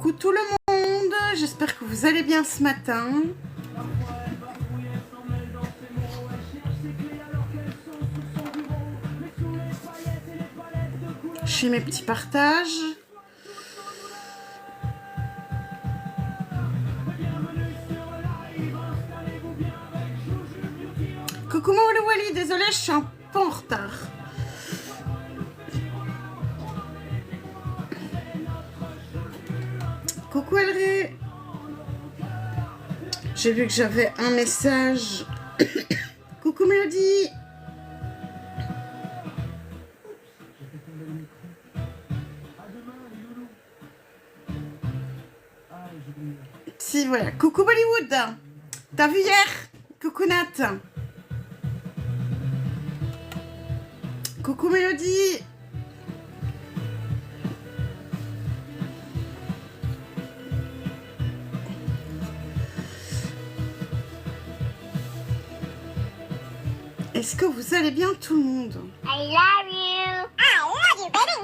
Coucou tout le monde, j'espère que vous allez bien ce matin. Je fais mes petits partages. Coucou mon Wally, désolé, je suis un peu en retard. Coucou Elré. J'ai vu que j'avais un message. Coucou Mélodie. Si, voilà. Coucou Bollywood. T'as vu hier? Coucou Nat. Coucou Mélodie. Est-ce que vous allez bien tout le monde? I love you. I love you, baby.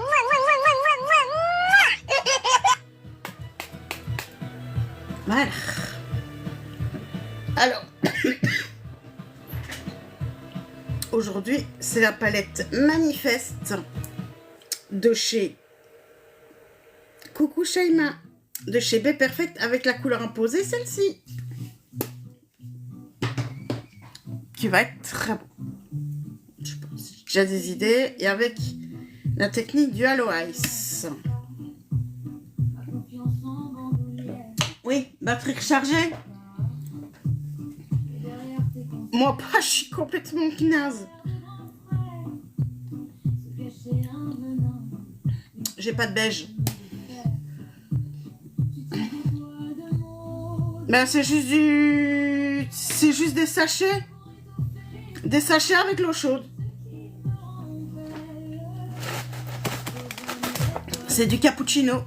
Voilà. Alors, aujourd'hui, c'est la palette Manifeste de chez Coucou Shaima, de chez B Perfect, avec la couleur imposée, celle-ci, qui va être très beau. Je pense, j'ai déjà des idées, et avec la technique du Halo Ice. Oui, batterie rechargée. Moi pas, je suis complètement naze. J'ai pas de beige. Ben c'est juste du... C'est juste des sachets. Des sachets avec l'eau chaude. C'est du cappuccino.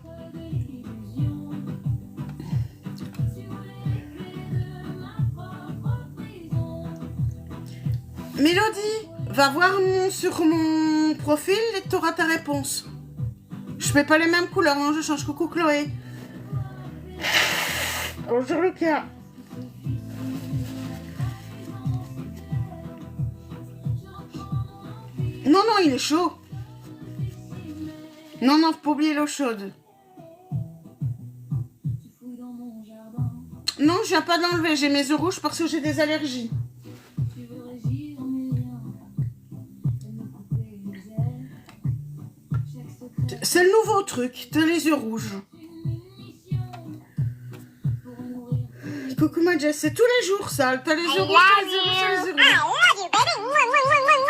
Mélodie, va voir sur mon profil et tu auras ta réponse. Je fais pas les mêmes couleurs, hein, je change. Coucou Chloé. Bonjour Lucas. Non, non, il est chaud. Non, non, faut pas oublier l'eau chaude. Non, je viens pas de l'enlever, j'ai mes yeux rouges parce que j'ai des allergies. C'est le nouveau truc, t'as les yeux rouges. Coucou ma Jess, c'est tous les jours ça, t'as les yeux rouges, t'as les yeux rouges, t'as les yeux rouges.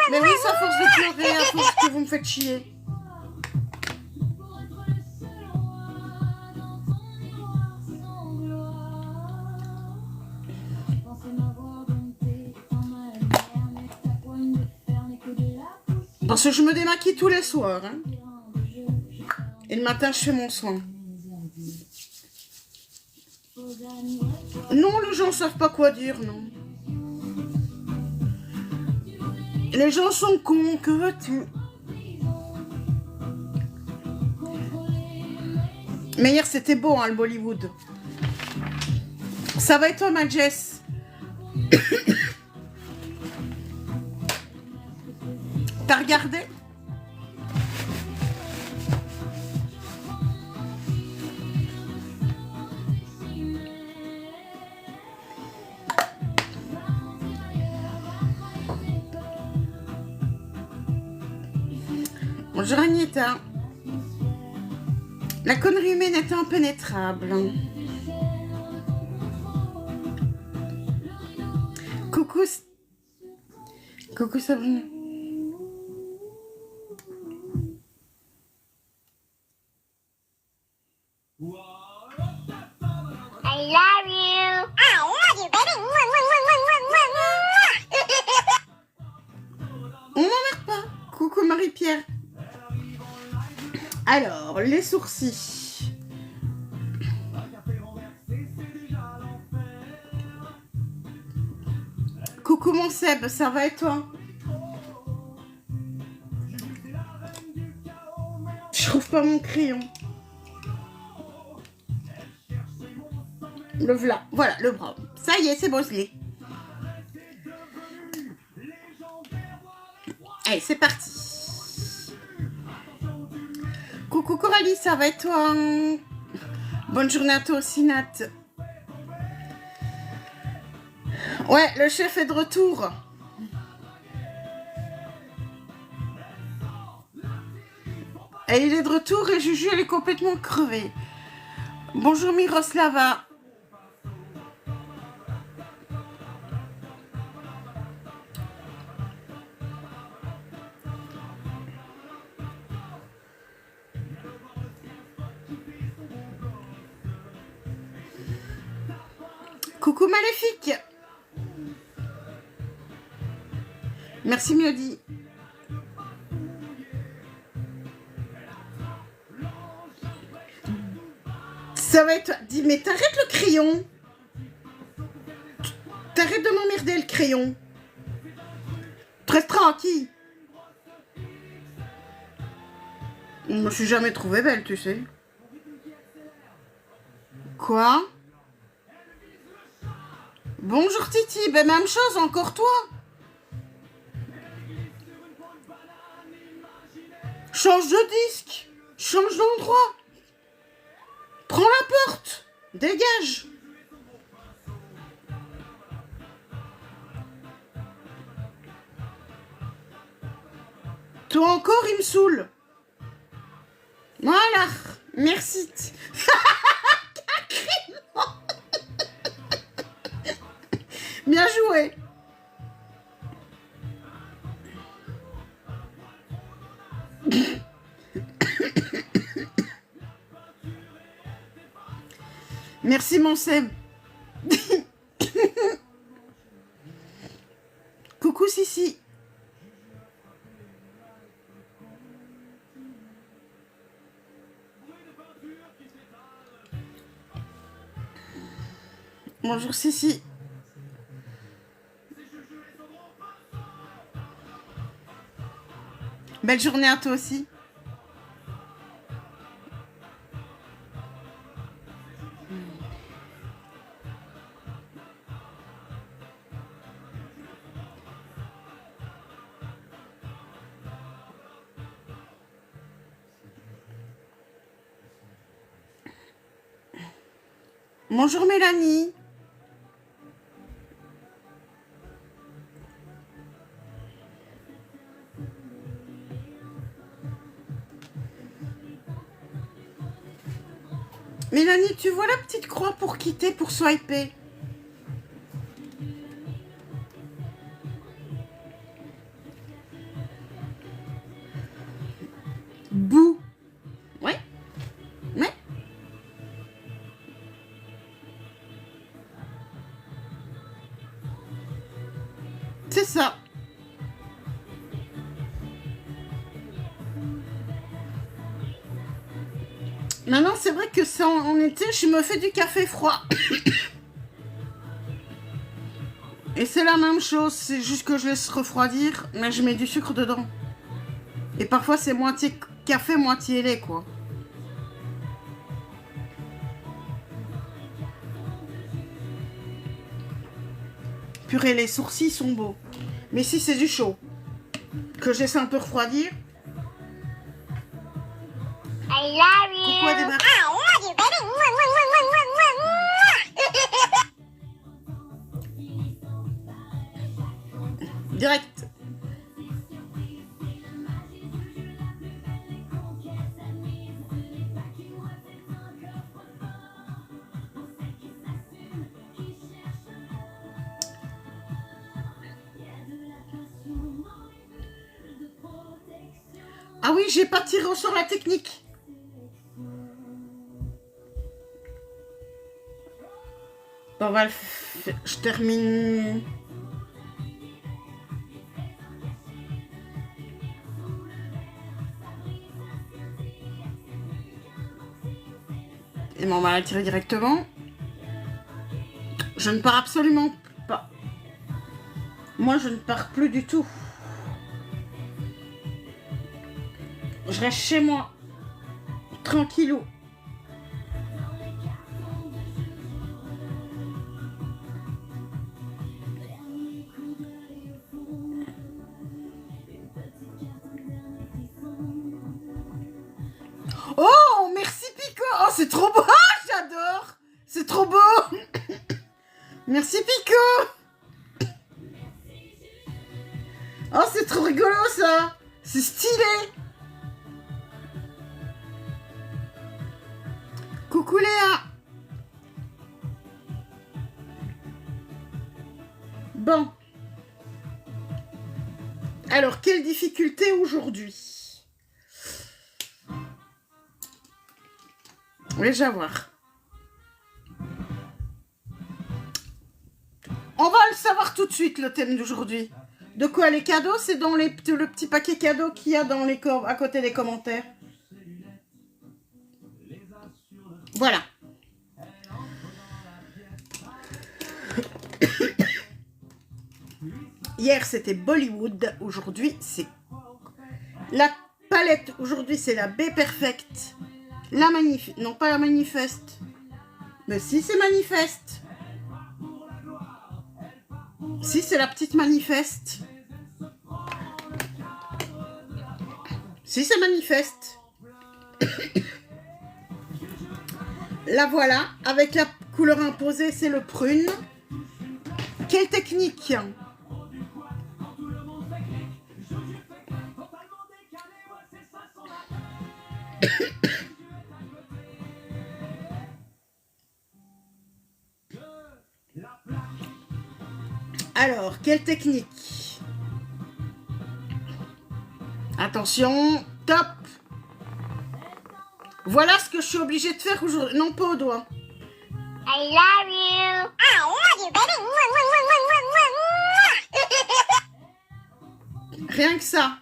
Mais oui, c'est à force de pleurer, à force que vous me faites chier. Parce que je me démaquille tous les soirs. Hein. Et le matin, je fais mon soin. Non, les gens ne savent pas quoi dire, non. Les gens sont cons, que veux-tu? Mais hier, c'était beau, hein, le Bollywood. Ça va et toi, ma Jess? T'as regardé? Bonjour Agneta. La connerie humaine est impénétrable. Coucou. Coucou Sabrina. I love you. I love you, baby. On m'emmerde pas. Coucou Marie-Pierre. Alors, les sourcils. Coucou mon Seb, ça va et toi? Je trouve pas mon crayon. Le v'là. Voilà, le brown. Ça y est, c'est bon, je l'ai. Allez, c'est parti. Coucou Coralie, ça va et toi? Bonne journée à toi aussi, Nat. Ouais, le chef est de retour. Et il est de retour et Juju, elle est complètement crevée. Bonjour Miroslava. Coucou Maléfique. Merci Mélodie. Ça va être... Dis, mais t'arrêtes le crayon. T'arrêtes de m'emmerder le crayon. Reste tranquille. Je me suis jamais trouvée belle, tu sais. Quoi? Bonjour Titi, ben même chose, encore toi. Change de disque, change d'endroit. Prends la porte, dégage. Toi encore, il me saoule. Voilà, merci. Bien joué. Merci mon Seb. Coucou Sissi. Bonjour Sissi. Belle journée à toi aussi. Bonjour Mélanie. Mélanie, tu vois la petite croix pour quitter, pour swiper? Bouh. Ouais. Ouais. C'est ça. Maintenant, c'est vrai que ça, en été, je me fais du café froid. Et c'est la même chose, c'est juste que je laisse refroidir, mais je mets du sucre dedans. Et parfois, c'est moitié café, moitié lait, quoi. Purée, les sourcils sont beaux. Mais si c'est du chaud, que je laisse un peu refroidir. I love you. Coucou à des marques. I love you, baby. Direct. Ah oui, j'ai pas tiré sur la technique. Bon, bah, je termine. Et on va la tirer directement. Je ne pars absolument pas. Moi, je ne pars plus du tout. Je reste chez moi. Tranquillou. c'est trop beau. Oh, j'adore. C'est trop beau. Merci, Pico. Oh, c'est trop rigolo, ça. C'est stylé. Coucou, Léa. Bon. Alors, quelle difficulté aujourd'hui? Déjà voir. On va le savoir tout de suite, le thème d'aujourd'hui. De quoi les cadeaux? C'est dans le petit paquet cadeau qu'il y a dans les à côté des commentaires. Voilà. Hier, c'était Bollywood. Aujourd'hui, c'est... La palette, aujourd'hui, c'est la B Perfect. La Manifeste. Non, pas la Manifeste. Mais si, c'est Manifeste. Si, c'est la petite Manifeste. Si, c'est Manifeste. La voilà. Avec la couleur imposée, c'est le prune. Quelle technique! Alors, quelle technique? Attention, top! Voilà ce que je suis obligée de faire aujourd'hui. Non, pas au doigt. I love you. I love you, baby. Rien que ça.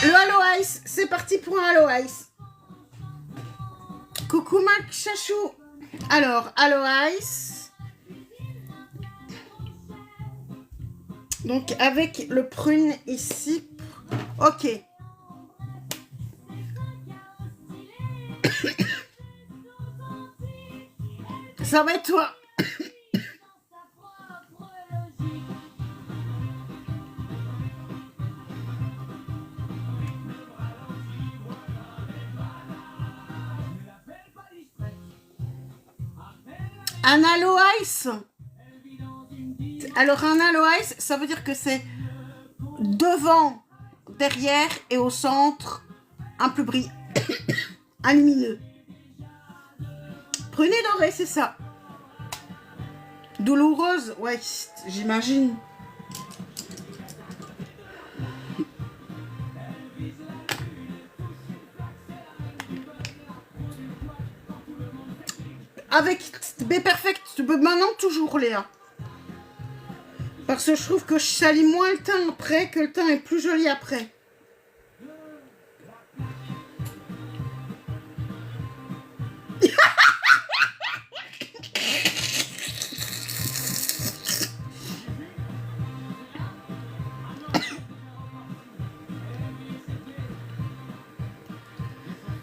Le Halo Ice, c'est parti pour un Halo Ice. Coucou Mac Chachou. Alors, Halo Ice. Donc, avec le prune ici. Ok. Ça va être toi. Un Halo Ice. Alors un Halo Ice, ça veut dire que c'est devant, derrière et au centre, un plus brillant, un lumineux. Prenez doré, c'est ça. Douloureuse, ouais, j'imagine. Avec B Perfect, tu peux maintenant toujours, Léa. Parce que je trouve que je salis moins le teint après, que le teint est plus joli après.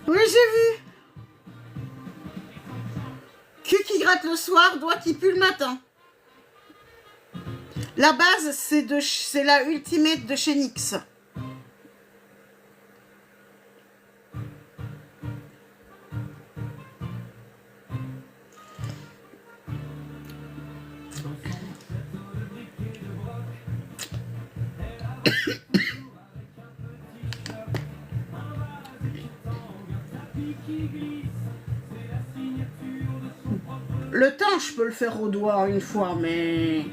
Oui, j'ai vu. Cul qui gratte le soir, doigt qui pue le matin. La base, c'est la Ultimate de chez NYX. Le teint, je peux le faire au doigt une fois, mais...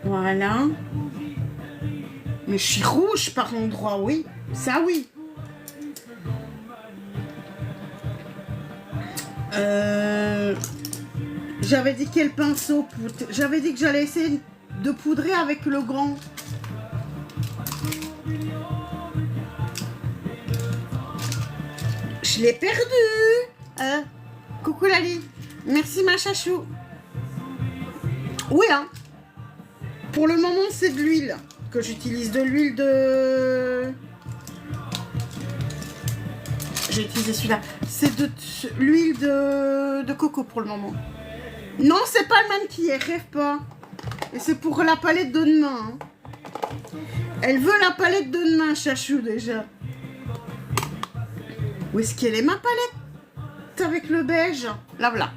Voilà. Mais je suis rouge par endroit, oui. Ça, oui. J'avais dit quel pinceau. J'avais dit que j'allais essayer de poudrer avec le grand. Je l'ai perdu. Coucou Lali. Merci ma chachou. Oui, hein. Pour le moment, c'est de l'huile que j'utilise. De l'huile de... J'ai utilisé celui-là. C'est de l'huile de coco pour le moment. Non, c'est pas le même qu'hier. Rêve pas. Et c'est pour la palette de demain. Hein. Elle veut la palette de demain, chachou, déjà. Où est-ce qu'elle est ma palette avec le beige? Là, voilà.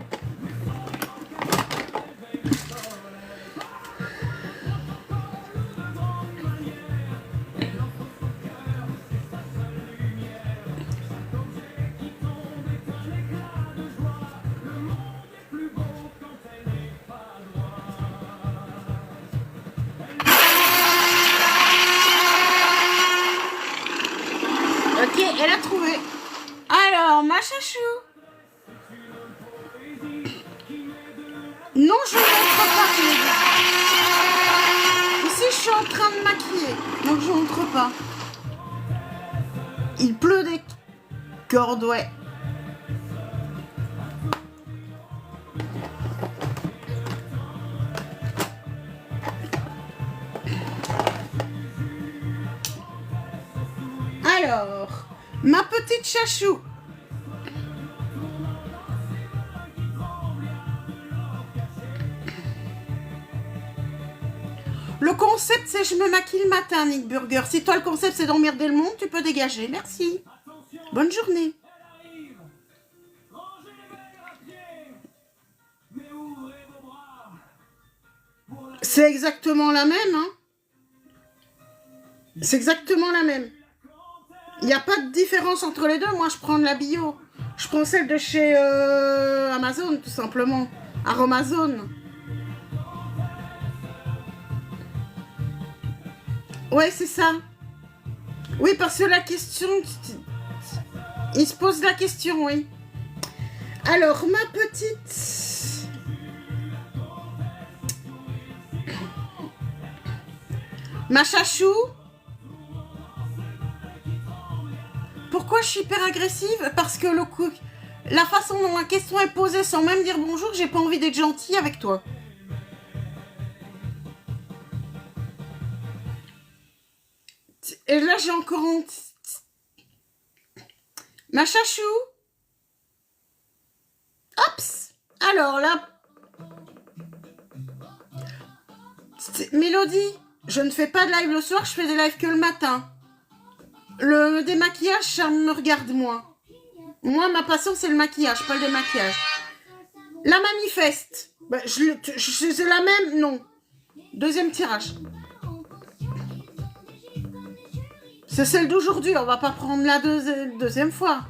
Ok, elle a trouvé. Alors, ma chachou. Non, je ne montre pas. Ici, je suis en train de maquiller. Donc, je ne montre pas. Il pleut des cordes, ouais. Alors, ma petite chachou. Le concept, c'est je me maquille le matin, Nick Burger. Si toi, le concept, c'est d'emmerder le monde, tu peux dégager. Merci. Bonne journée. C'est exactement la même, hein. C'est exactement la même. Il n'y a pas de différence entre les deux. Moi, je prends de la bio. Je prends celle de chez Amazon, tout simplement. Aromazone. Ouais, c'est ça. Oui, parce que la question... Il se pose la question, oui. Alors, ma petite... Ma chachou. Pourquoi je suis hyper agressive? Parce que la façon dont la question est posée sans même dire bonjour, j'ai pas envie d'être gentille avec toi. Et là, j'ai encore... Ma chachou. Hops. Alors là... Mélodie, je ne fais pas de live le soir, je fais des lives que le matin. Le démaquillage, ça me regarde moins. Moi, ma passion, c'est le maquillage, pas le démaquillage. La manifeste. Bah, c'est la même? Non. Deuxième tirage. C'est celle d'aujourd'hui, on va pas prendre la deuxième fois.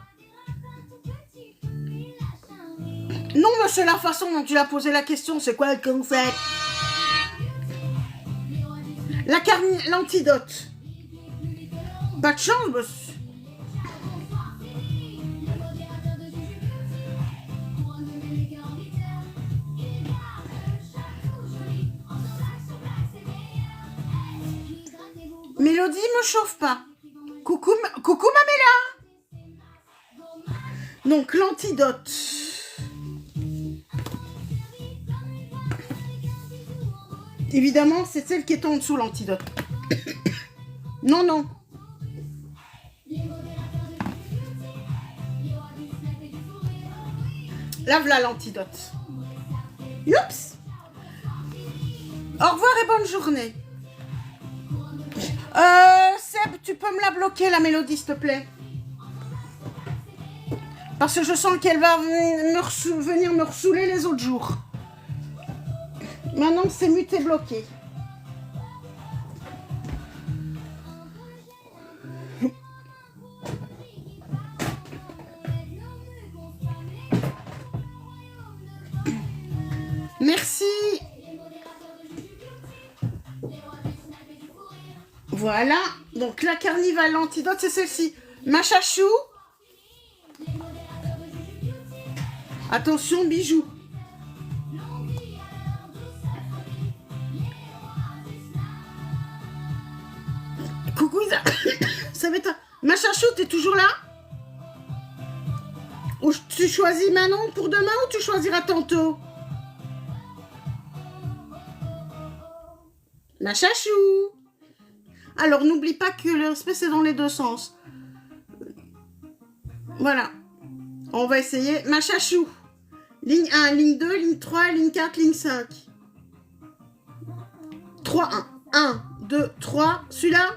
Non, mais c'est la façon dont tu as posé la question. C'est quoi le concept? L'antidote. Pas de chance, boss. Mélodie me chauffe pas. Coucou Mamela. Donc l'antidote. Évidemment, c'est celle qui est en dessous, l'antidote. Non, non. Là, voilà l'antidote. Oups. Au revoir et bonne journée. Seb, tu peux me la bloquer, la Mélodie, s'il te plaît? Parce que je sens qu'elle va venir me ressouler les autres jours. Maintenant, c'est muté bloqué. Merci. Voilà. Donc, la carnivale, l'antidote, c'est celle-ci. Ma chachou. Attention, bijoux. Coucou, ça va être... Ma chachou, t'es toujours là? Ou tu choisis Manon pour demain ou tu choisiras tantôt? Ma chachou. Alors, n'oublie pas que le respect, c'est dans les deux sens. Voilà. On va essayer. Ma chachou. Ligne 1, ligne 2, ligne 3, ligne 4, ligne 5. 3, 1. 1, 2, 3. Celui-là.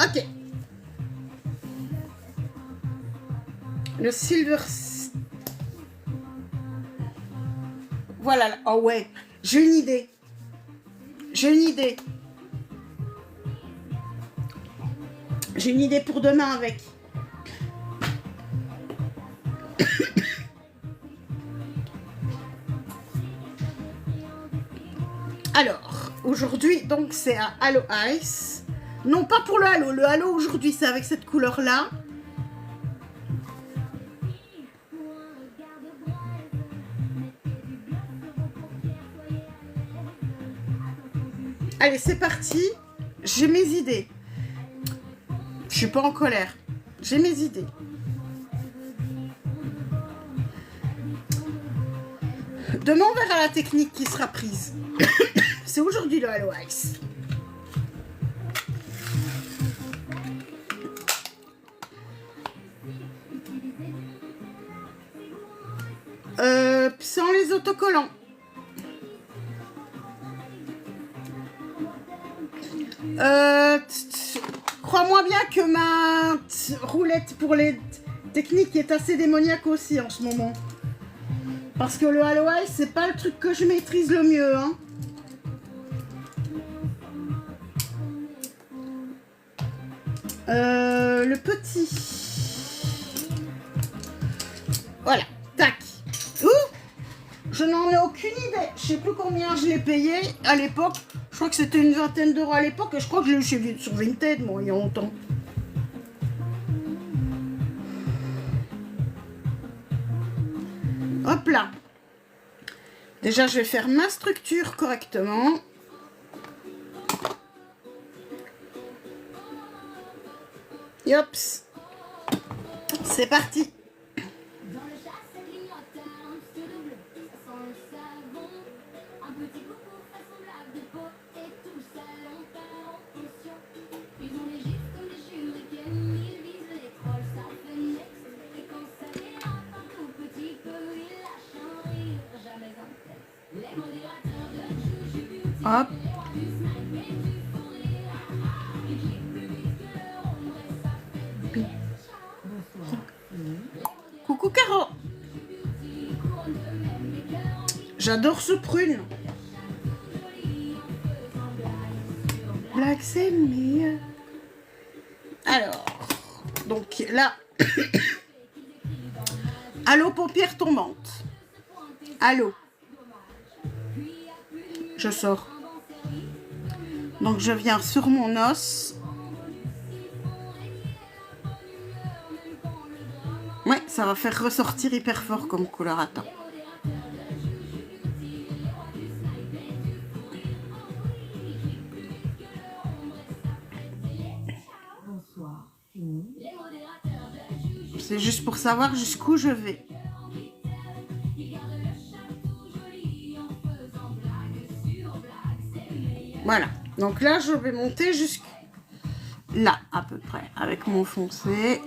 Ok. Le silver... Voilà. Oh ouais. J'ai une idée. J'ai une idée. J'ai une idée pour demain avec. Alors, aujourd'hui, donc c'est un Halo Ice. Non, pas pour le Halo. Le Halo aujourd'hui, c'est avec cette couleur-là. Allez, c'est parti. J'ai mes idées. Je suis pas en colère. J'ai mes idées. Demain, on verra la technique qui sera prise. C'est aujourd'hui le Halo Ice. Sans les autocollants. Crois-moi bien que ma roulette pour les techniques est assez démoniaque aussi en ce moment. Parce que le Halo Ice, c'est pas le truc que je maîtrise le mieux. Hein. Le petit. Voilà, tac. Ouh, je n'en ai aucune idée. Je sais plus combien je l'ai payé à l'époque. Je crois que c'était une vingtaine d'euros à l'époque et je crois que je l'ai eu sur Vinted, moi, il y a longtemps. Hop là. Déjà, je vais faire ma structure correctement. Yops. C'est parti. Hop. Coucou Caro. J'adore ce prune. Black c'est mieux. Alors, donc là, allô paupières tombantes. Allô. Je sors. Donc je viens sur mon os. Ouais, ça va faire ressortir hyper fort comme couleur. Attends. C'est juste pour savoir jusqu'où je vais. Voilà. Donc là, je vais monter jusqu'à là, à peu près, avec mon foncé.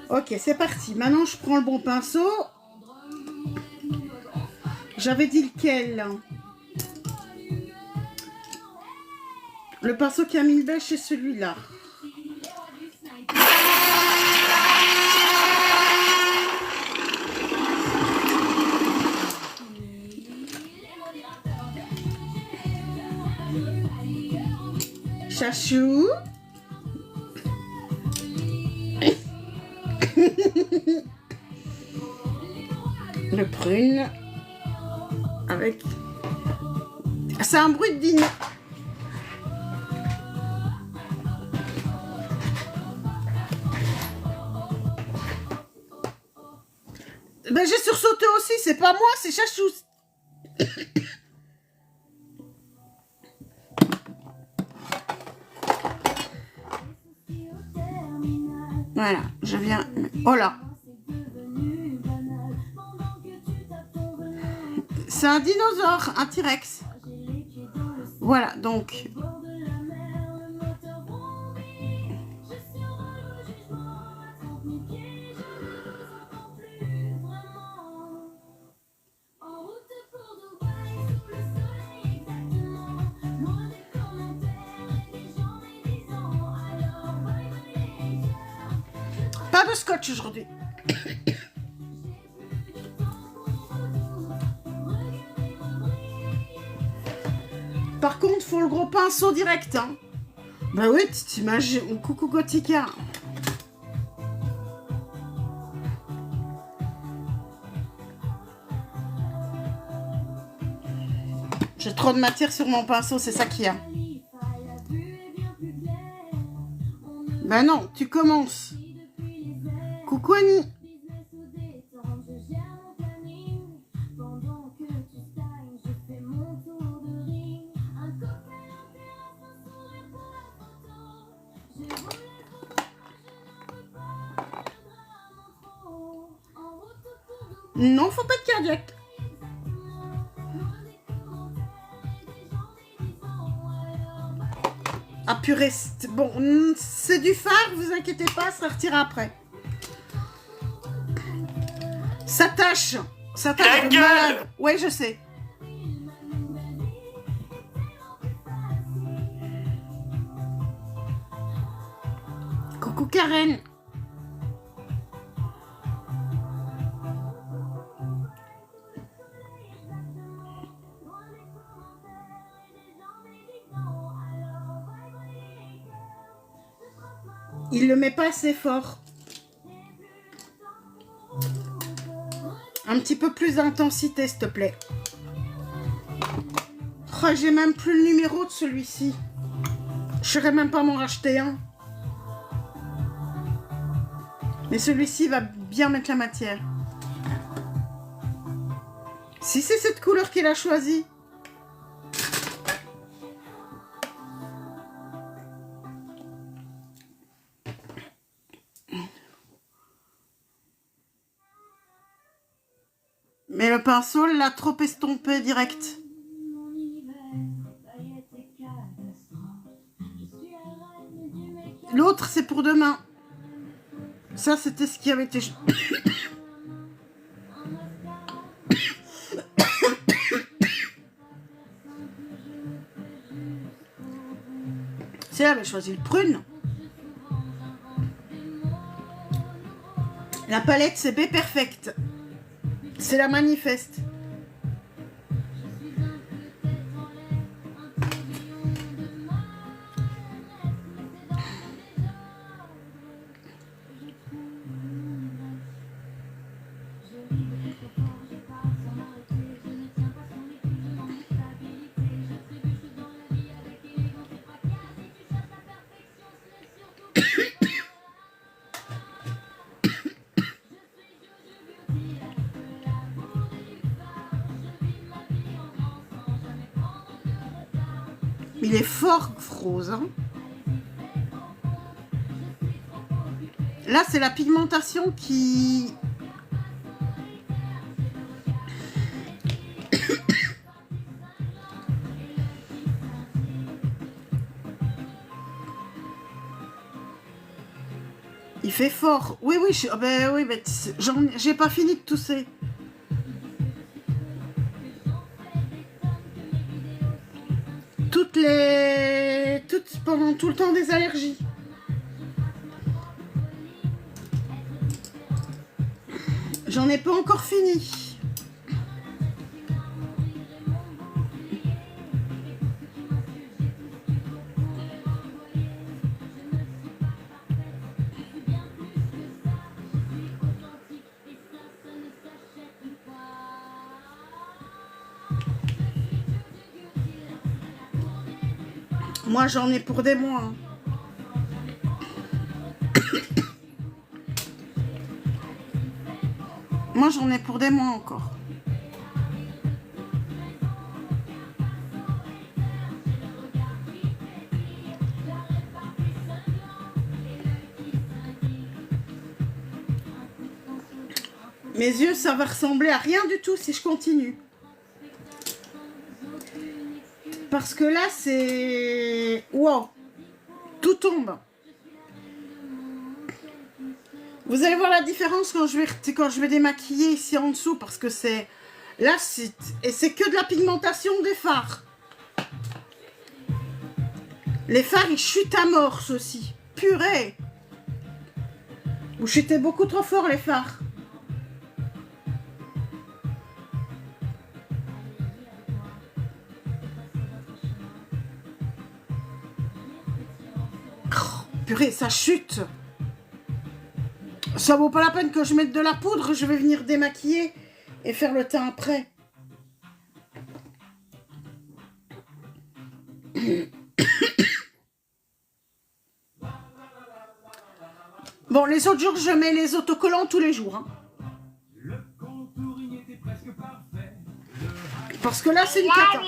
Ok, c'est parti. Maintenant, je prends le bon pinceau. J'avais dit lequel? Le pinceau qui a mis le beige, c'est celui-là. Chachou. Le prune. Avec... C'est un bruit de dîner. Ben j'ai sursauté aussi, c'est pas moi, c'est Chachou. Voilà, je viens... Oh là. C'est un dinosaure, un T-Rex. Voilà, donc... Pas de scotch aujourd'hui. Par contre, faut le gros pinceau direct. Hein. Bah oui, t'imagines. Coucou Gothica. J'ai trop de matière sur mon pinceau, c'est ça qu'il y a. Bah non, tu commences. Coucou Annie. Non, faut pas de cardiaque. Ah purée, bon, c'est du fard, vous inquiétez pas, ça retire après. Ça tâche de malade. Ouais, je sais. Coucou Karen. Il le met pas assez fort. Un petit peu plus d'intensité, s'il te plaît. Oh, j'ai même plus le numéro de celui-ci. Je saurais même pas m'en racheter un. Mais celui-ci va bien mettre la matière. Si c'est cette couleur qu'il a choisie. Mais le pinceau l'a trop estompé direct. L'autre, c'est pour demain. Ça, c'était ce qui avait été... C'est elle avait choisi le prune. La palette, c'est B Perfect. C'est la manifeste. Il est fort rose. Hein. Là, c'est la pigmentation qui... Il fait fort. Oui, oui, oui, j'ai pas fini de tousser. Pendant tout le temps des allergies. J'en ai pas encore fini. Moi, j'en ai pour des mois. Hein. Moi, j'en ai pour des mois encore. Mes yeux, ça va ressembler à rien du tout si je continue. Parce que là, c'est... Wow. Tout tombe. Vous allez voir la différence quand je vais démaquiller ici en dessous. Parce que c'est... Là, c'est que de la pigmentation des fards. Les fards, ils chutent à mort, ceux-ci. Purée. Vous chutez beaucoup trop fort les phares. Purée, ça chute. Ça vaut pas la peine que je mette de la poudre. Je vais venir démaquiller et faire le teint après. Bon, les autres jours, je mets les autocollants tous les jours. Hein. Parce que là, c'est une cata.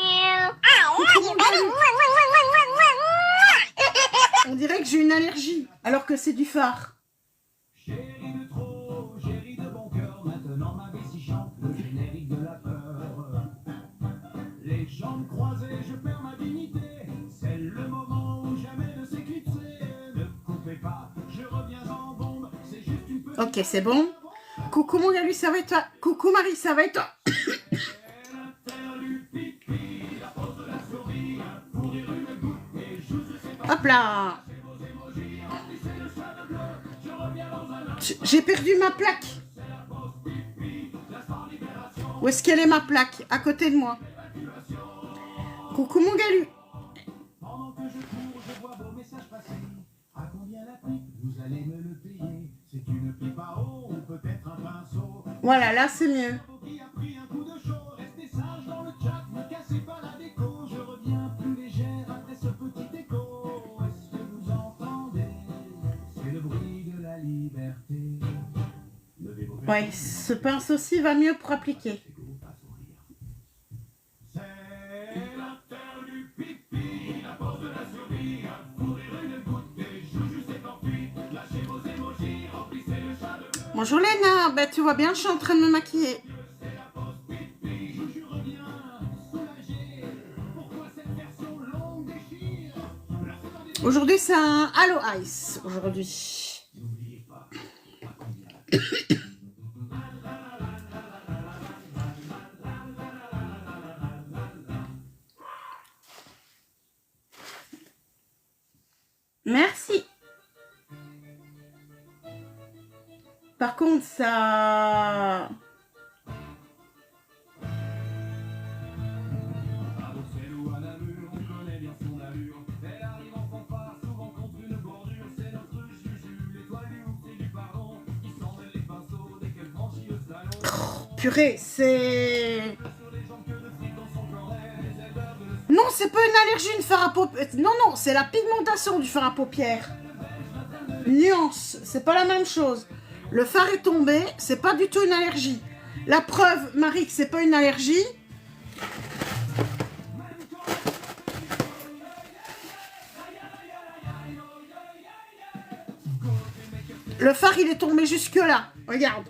On dirait que j'ai une allergie, alors que c'est du phare. Chérie de trop, chérie de bon cœur, maintenant ma vessie chante le générique de la peur. Les jambes croisées, je perds ma dignité. C'est le moment où jamais de s'éclipser. Ne coupez pas, je reviens en bombe. C'est juste une petite. Ok, c'est bon. Coucou mon gars, lui, ça va et toi? Coucou Marie, ça va et toi? Hop là. J'ai perdu ma plaque. Où est-ce qu'elle est ma plaque? À côté de moi. Coucou mon galu. Pendant que je cours, je vois vos messages passer. À combien la pipe? Vous allez me le payer. C'est une pipe à eau ou peut-être un pinceau. Voilà, là c'est mieux. Qui a pris un coup de chaud? Restez sage dans le chat, ne cassez pas la déco. Je reviens plus légère après ce petit écho. Est-ce que vous entendez? C'est le bruit de la liberté. Levez vos Ouais, ce pinceau-ci va mieux pour appliquer. C'est la terre du pipi, la pause de la survie, un fou rire, une goutte, des joujoux s'est enfui, lâchez vos émojis, remplissez le chat de bleu, Bonjour Léna, ben tu vois bien, je suis en train de me maquiller. c'est la pause pipi, Joujoux revient, soulagé, pourquoi cette version longue déchire, là c'est dans des... Aujourd'hui c'est un Halo Ice, aujourd'hui. N'oubliez pas, à combien Merci. Par contre, ça... À Bruxelles ou à Namur, on connaît bien son allure. Elle arrive en fanfare, souvent contre une bordure. C'est notre Juju, l'étoile du ouf et du pardon, qui s'en mêle les pinceaux dès qu'elle franchit le salon. Purée, c'est... Sur les jambes que de frites dans son corps, les ailes de Non, c'est pas une allergie, une fard à paupières. Non, non, c'est la pigmentation du fard à paupières. Nuance, c'est pas la même chose. Le fard est tombé, c'est pas du tout une allergie. La preuve, Marie, que c'est pas une allergie. Le phare, il est tombé jusque là. Regarde.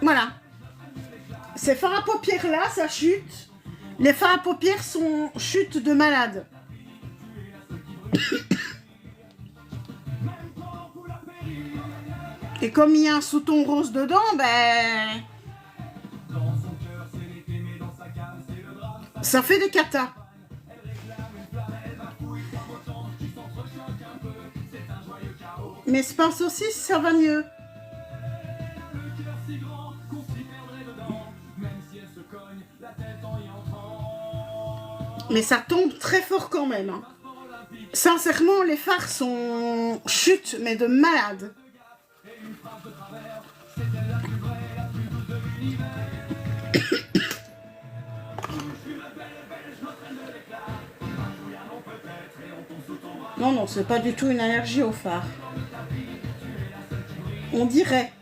Voilà. Ces fards à paupières là, ça chute. Les fards à paupières sont chute de malade. Et comme il y a un sous-ton rose dedans, ben... ça fait des catas. Mais ce pinceau aussi, ça va mieux. Mais ça tombe très fort quand même. Hein. Sincèrement, les fards sont chutes, mais de malade. Non, non, c'est pas du tout une allergie aux fards. On dirait.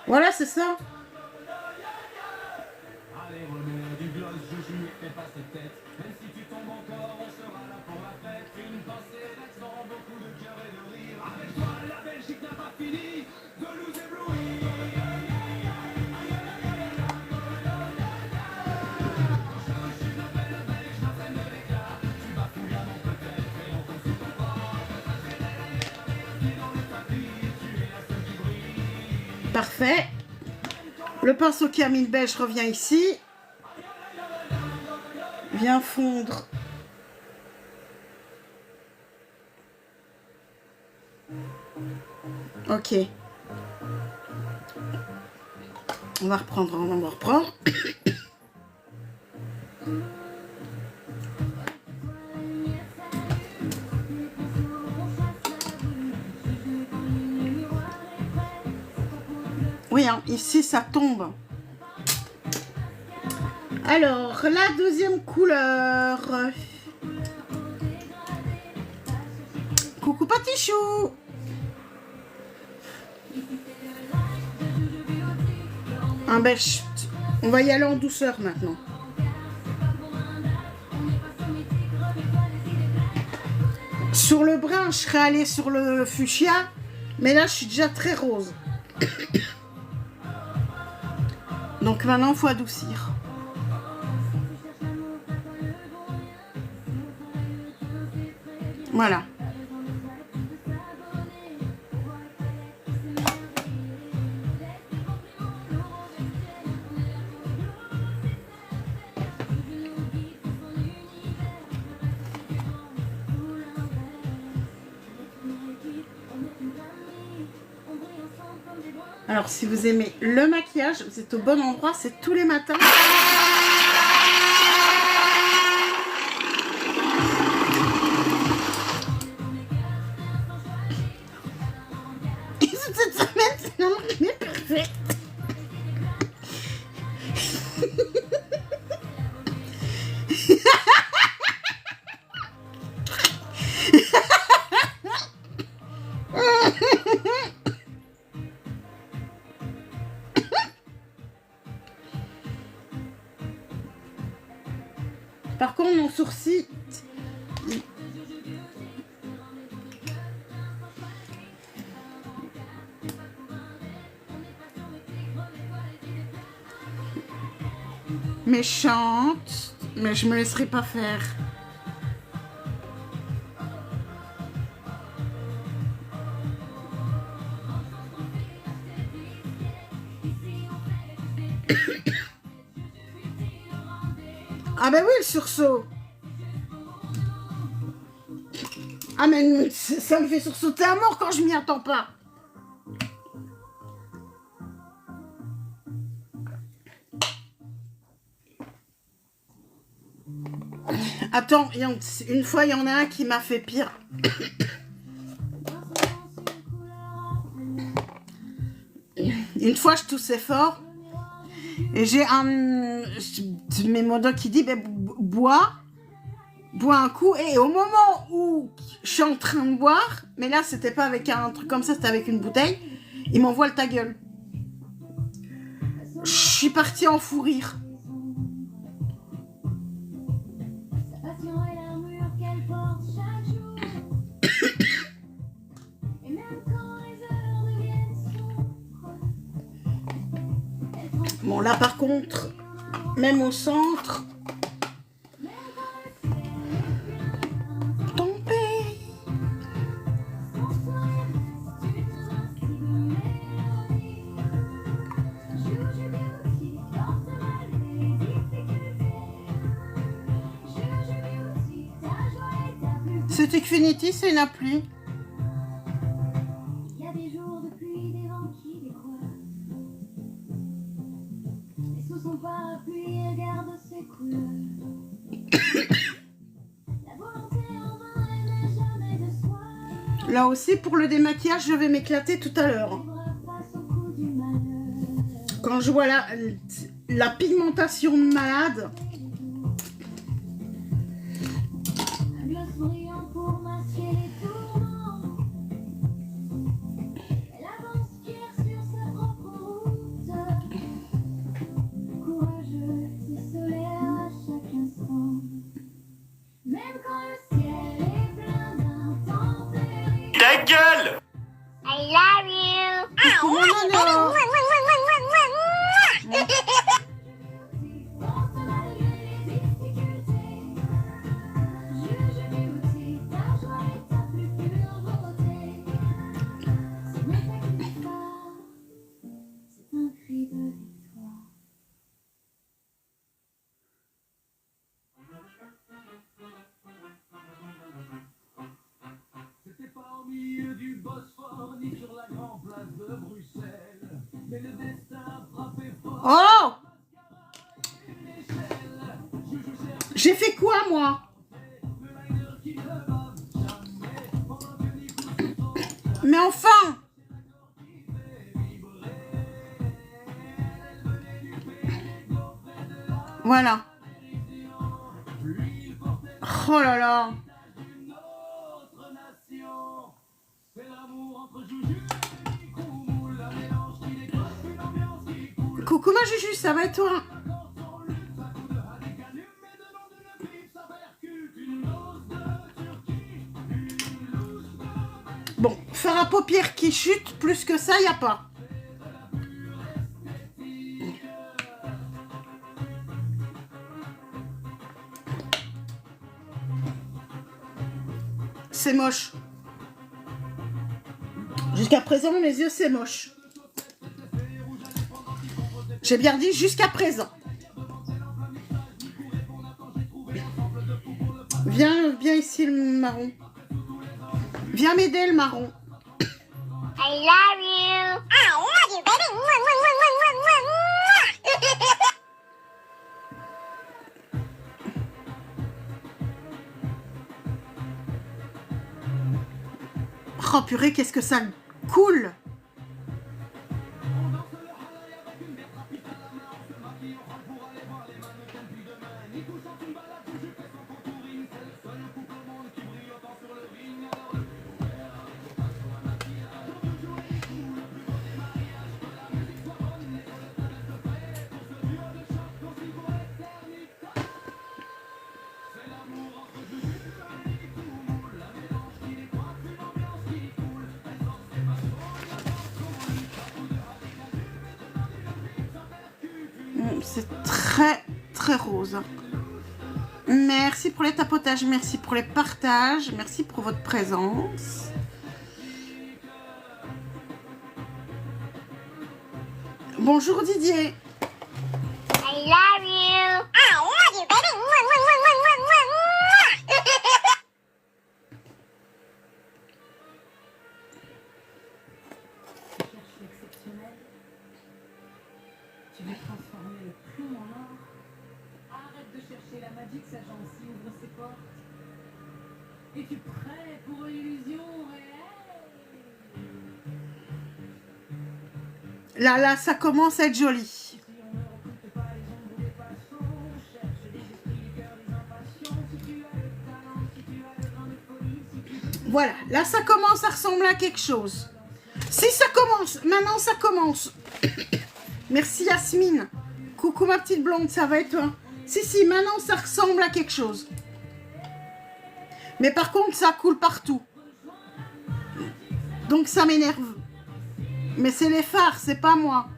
Voilà, c'est ça. Allez, remets du gloss, Juju, et fais pas cette tête. Même si tu tombes encore, on sera là pour la fête. Une pincée d'accent, beaucoup de cœur et de rire. Avec toi, la Belgique n'a pas fini de nous éblouir. Parfait. Le pinceau carmine beige revient ici. Vient fondre. Ok. On va reprendre, on va reprendre. Oui, hein, ici ça tombe. Alors, la deuxième couleur. Coucou Patichou. Un beige. On va y aller en douceur maintenant. Sur le brun, je serais allée sur le fuchsia, mais là, je suis déjà très rose. Donc maintenant, il faut adoucir. Voilà. Alors, si vous aimez le maquillage, vous êtes au bon endroit, c'est tous les matins. Et cette semaine, c'est la journée parfaite. Par contre, mon sourcil... méchante, mais je me laisserai pas faire. Ah ben oui, le sursaut. Ah mais ça me fait sursauter à mort quand je m'y attends pas. Attends, une fois il y en a un qui m'a fait pire. Une fois je toussais fort. Et j'ai mes modos qui dit, ben, bois un coup. Et au moment où je suis en train de boire, mais là, c'était pas avec un truc comme ça, c'était avec une bouteille, il m'envoie le ta gueule. Je suis partie en fou rire. Bon, là, par contre, même au centre... Tombé. C'est Xfinity, c'est la pluie. Là aussi, pour le démaquillage, je vais m'éclater tout à l'heure. Quand je vois la pigmentation de malade. Ta gueule! I love you. Coucou, mon Nano. Oh! J'ai fait quoi, moi? Mais enfin! Voilà. Oh là là. Coucou ma Juju, ça va et toi? Bon, faire à paupières qui chute, plus que ça, il n'y a pas. C'est moche. Jusqu'à présent, mes yeux, c'est moche. J'ai bien dit jusqu'à présent. Viens ici, le marron. Viens m'aider, le marron. I love you. I love you, baby. Mwah, mwah, mwah, mwah, mwah, mwah. Oh purée, qu'est-ce que ça coule. C'est très très rose. Merci pour les tapotages, merci pour les partages, merci pour votre présence. Bonjour Didier. I love you. I love you, baby. Mwah, mwah, mwah, mwah, mwah, mwah. Tu cherches l'exceptionnel. Tu veux transformer le plomb en or. Arrête de chercher la magie que sa gentille ouvre ses portes. Es-tu prêt pour l'illusion réelle? Là, ça commence à être joli. Si on ne recrute pas les ombres des passants, cherche des esprits, les cœurs des impatients. Si tu as le talent, si tu as le grain de folie, si tu veux... Voilà, là ça commence à ressembler à quelque chose. Si ça commence, maintenant ça commence. Merci Yasmine. Coucou ma petite blonde, ça va et toi? Si, maintenant ça ressemble à quelque chose. Mais par contre ça coule partout. Donc ça m'énerve. Mais c'est les fards, c'est pas moi.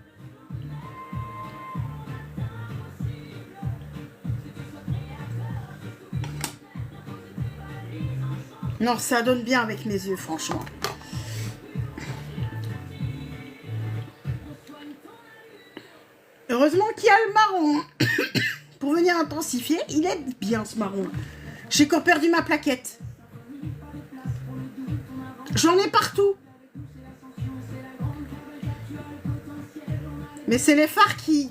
Non, ça donne bien avec mes yeux, franchement. Heureusement qu'il y a le marron. Pour venir intensifier, il est bien ce marron. J'ai encore perdu ma plaquette. J'en ai partout. Mais c'est les fards qui...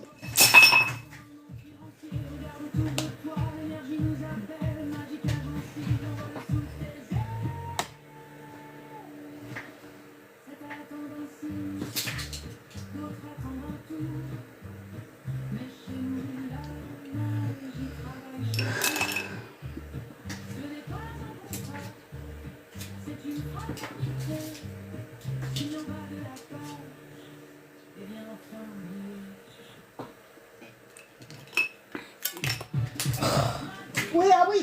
Oui, ah oui.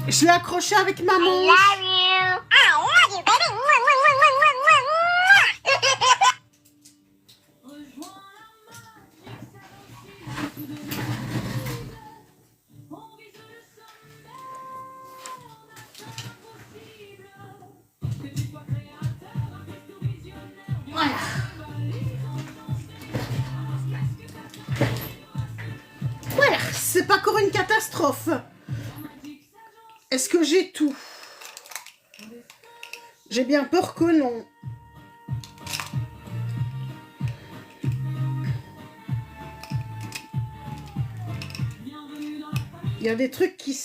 Je l'ai accroché avec ma I manche. love you. I love you, baby. Mwah, mwah, mwah, mwah, mwah, mwah, mwah. Rejoins la magie, ça aussi, tout de même. On vise le sommet, on atteint l'impossible. Que tu sois créateur, artiste ou visionnaire, Voilà. valise en chance de faire. Qu'est-ce que t'as fait? Voilà. c'est pas encore une catastrophe. Est-ce que j'ai tout? J'ai bien peur que non. Il y a des trucs qui...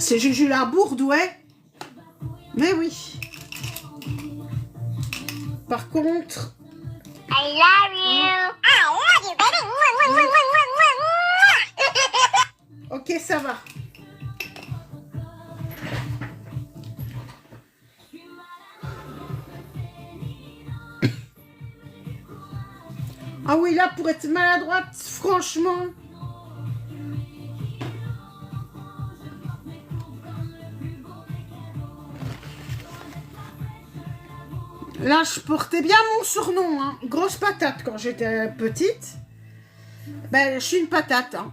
C'est Juju la bourde, ouais. Mais oui. Par contre... I love you. I love you, baby. Ok, ça va. Ah oui, là, pour être maladroite, franchement... Là, je portais bien mon surnom, hein. Grosse patate quand j'étais petite. Ben, je suis une patate, hein.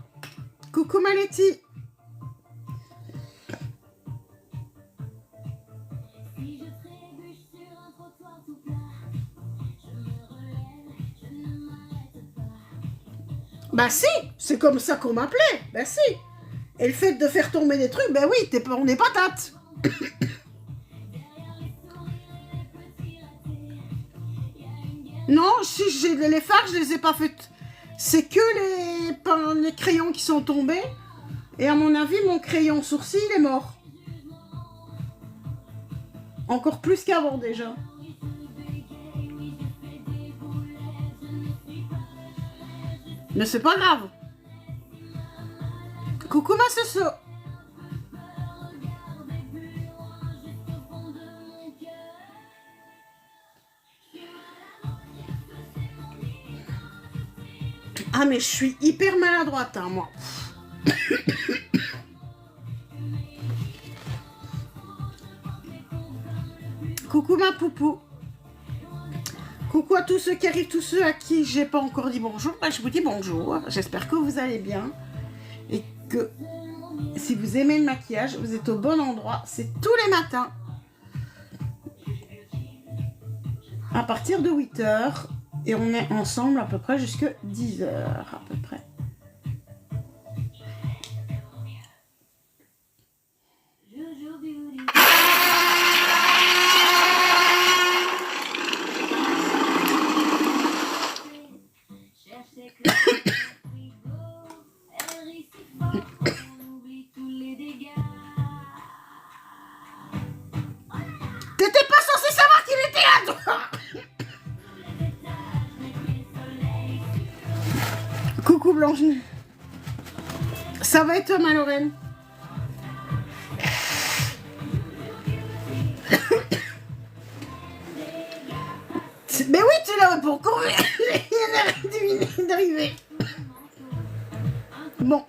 Coucou Maletti. Bah si, c'est comme ça qu'on m'appelait. Bah si. Et le fait de faire tomber des trucs, ben oui, on est patate. Non, si j'ai les phares, je les ai pas faites. C'est que les crayons qui sont tombés. Et à mon avis, mon crayon sourcil est mort. Encore plus qu'avant déjà. Mais c'est pas grave. Coucou ma soso. Ah mais je suis hyper maladroite, hein, moi. Coucou ma poupou. Coucou à tous ceux qui arrivent, tous ceux à qui j'ai pas encore dit bonjour. Ben, je vous dis bonjour. J'espère que vous allez bien. Et que si vous aimez le maquillage, vous êtes au bon endroit. C'est tous les matins. À partir de 8h. Et on est ensemble à peu près jusqu'à 10h à peu près. T'étais pas censé savoir qu'il était là, toi. Coucou Blanche. Ça va et toi, ma Lorraine? Mais oui, tu l'as pour courir. Il vient d'arriver. Bon.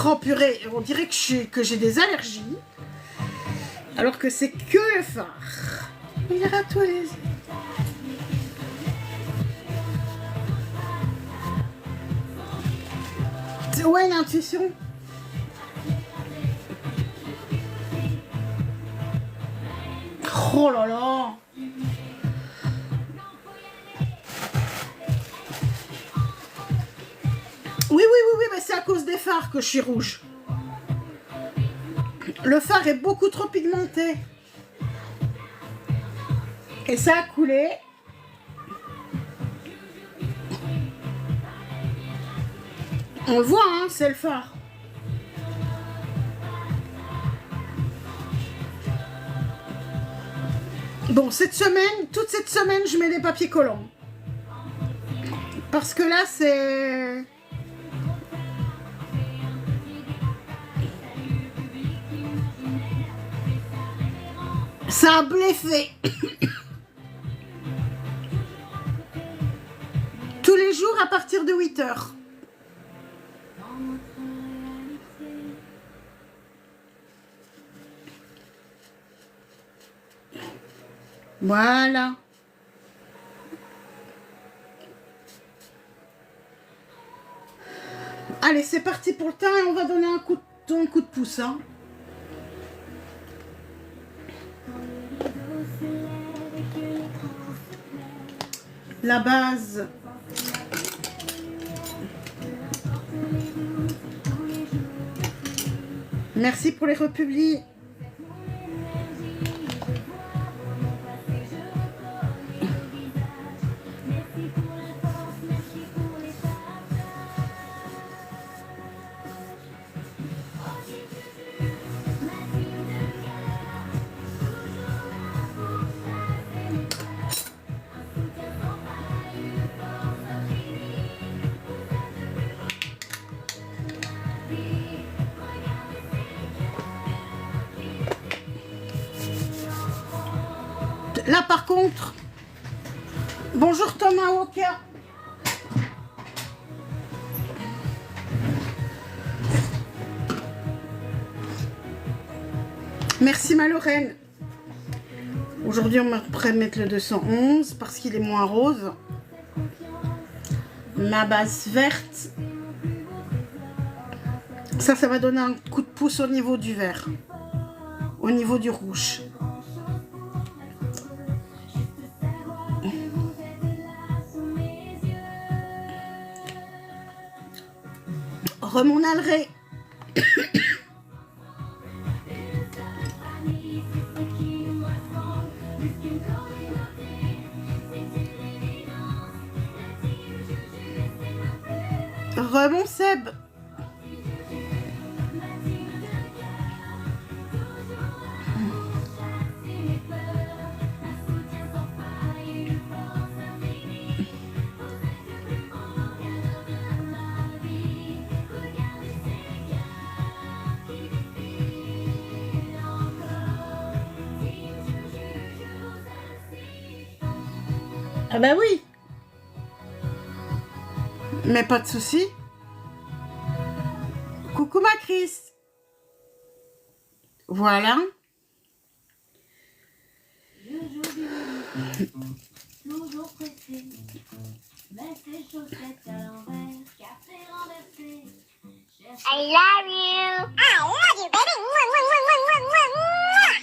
Oh purée, on dirait que j'ai des allergies. Alors que c'est que le phare. Regarde à toi les... Ouais, l'intuition. Oh là là. Oui, mais c'est à cause des phares que je suis rouge. Le phare est beaucoup trop pigmenté. Et ça a coulé. On le voit, hein, c'est le phare. Bon, toute cette semaine, je mets des papiers collants. Parce que là, c'est... Ça a bluffé. Tous les jours à partir de 8h. Voilà. Allez, c'est parti pour le temps et on va donner un coup de pouce. Hein. La base. Merci pour les republis. Là, par contre, bonjour Thomas Walker. Merci ma Lorraine. Aujourd'hui, on va mettre le 211 parce qu'il est moins rose. Ma base verte. Ça va donner un coup de pouce au niveau du vert. Au niveau du rouge. Remon Alré. Remon Seb. Ah bah oui. Mais pas de souci. Coucou ma Chris. Voilà. Toujours pressé, mets ses chaussettes à l'envers, café renversé. I love you. I love you, baby. Mwah, mwah, mwah, mwah, mwah, mwah.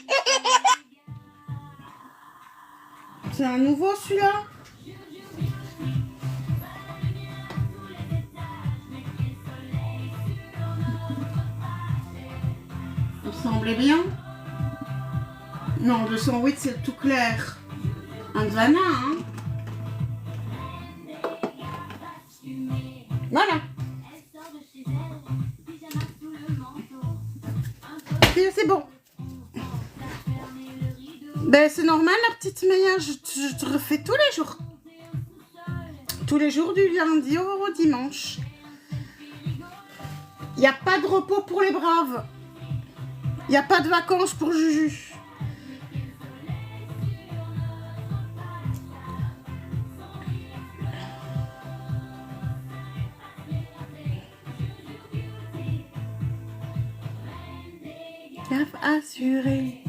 C'est un nouveau celui-là. Il semblait bien. Non, 208 c'est le tout clair. Un Havana, hein. Voilà. Et c'est bon. Ben c'est normal la petite Maya, je te refais tous les jours. Tous les jours du lundi au dimanche. Il n'y a pas de repos pour les braves. Il n'y a pas de vacances pour Juju. Gaffe assurée.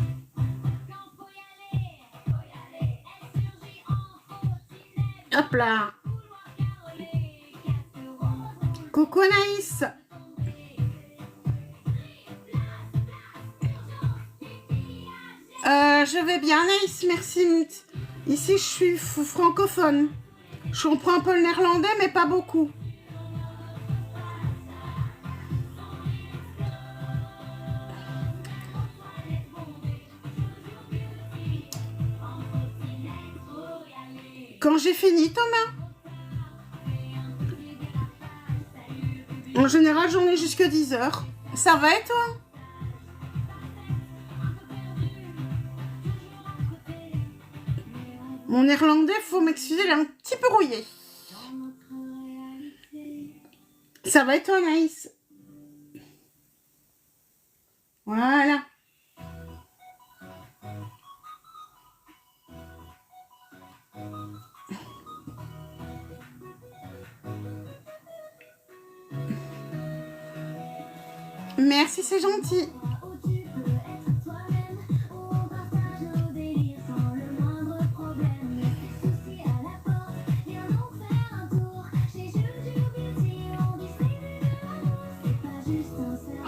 Hop là. Coucou Anaïs. Je vais bien Anaïs, merci. Ici je suis francophone. Je comprends un peu le néerlandais mais pas beaucoup. Quand j'ai fini, Thomas. En général, j'en ai jusque 10h. Ça va et toi? Mon néerlandais, faut m'excuser, il est un petit peu rouillé. Ça va et toi, Naïs? Voilà. Merci, c'est gentil.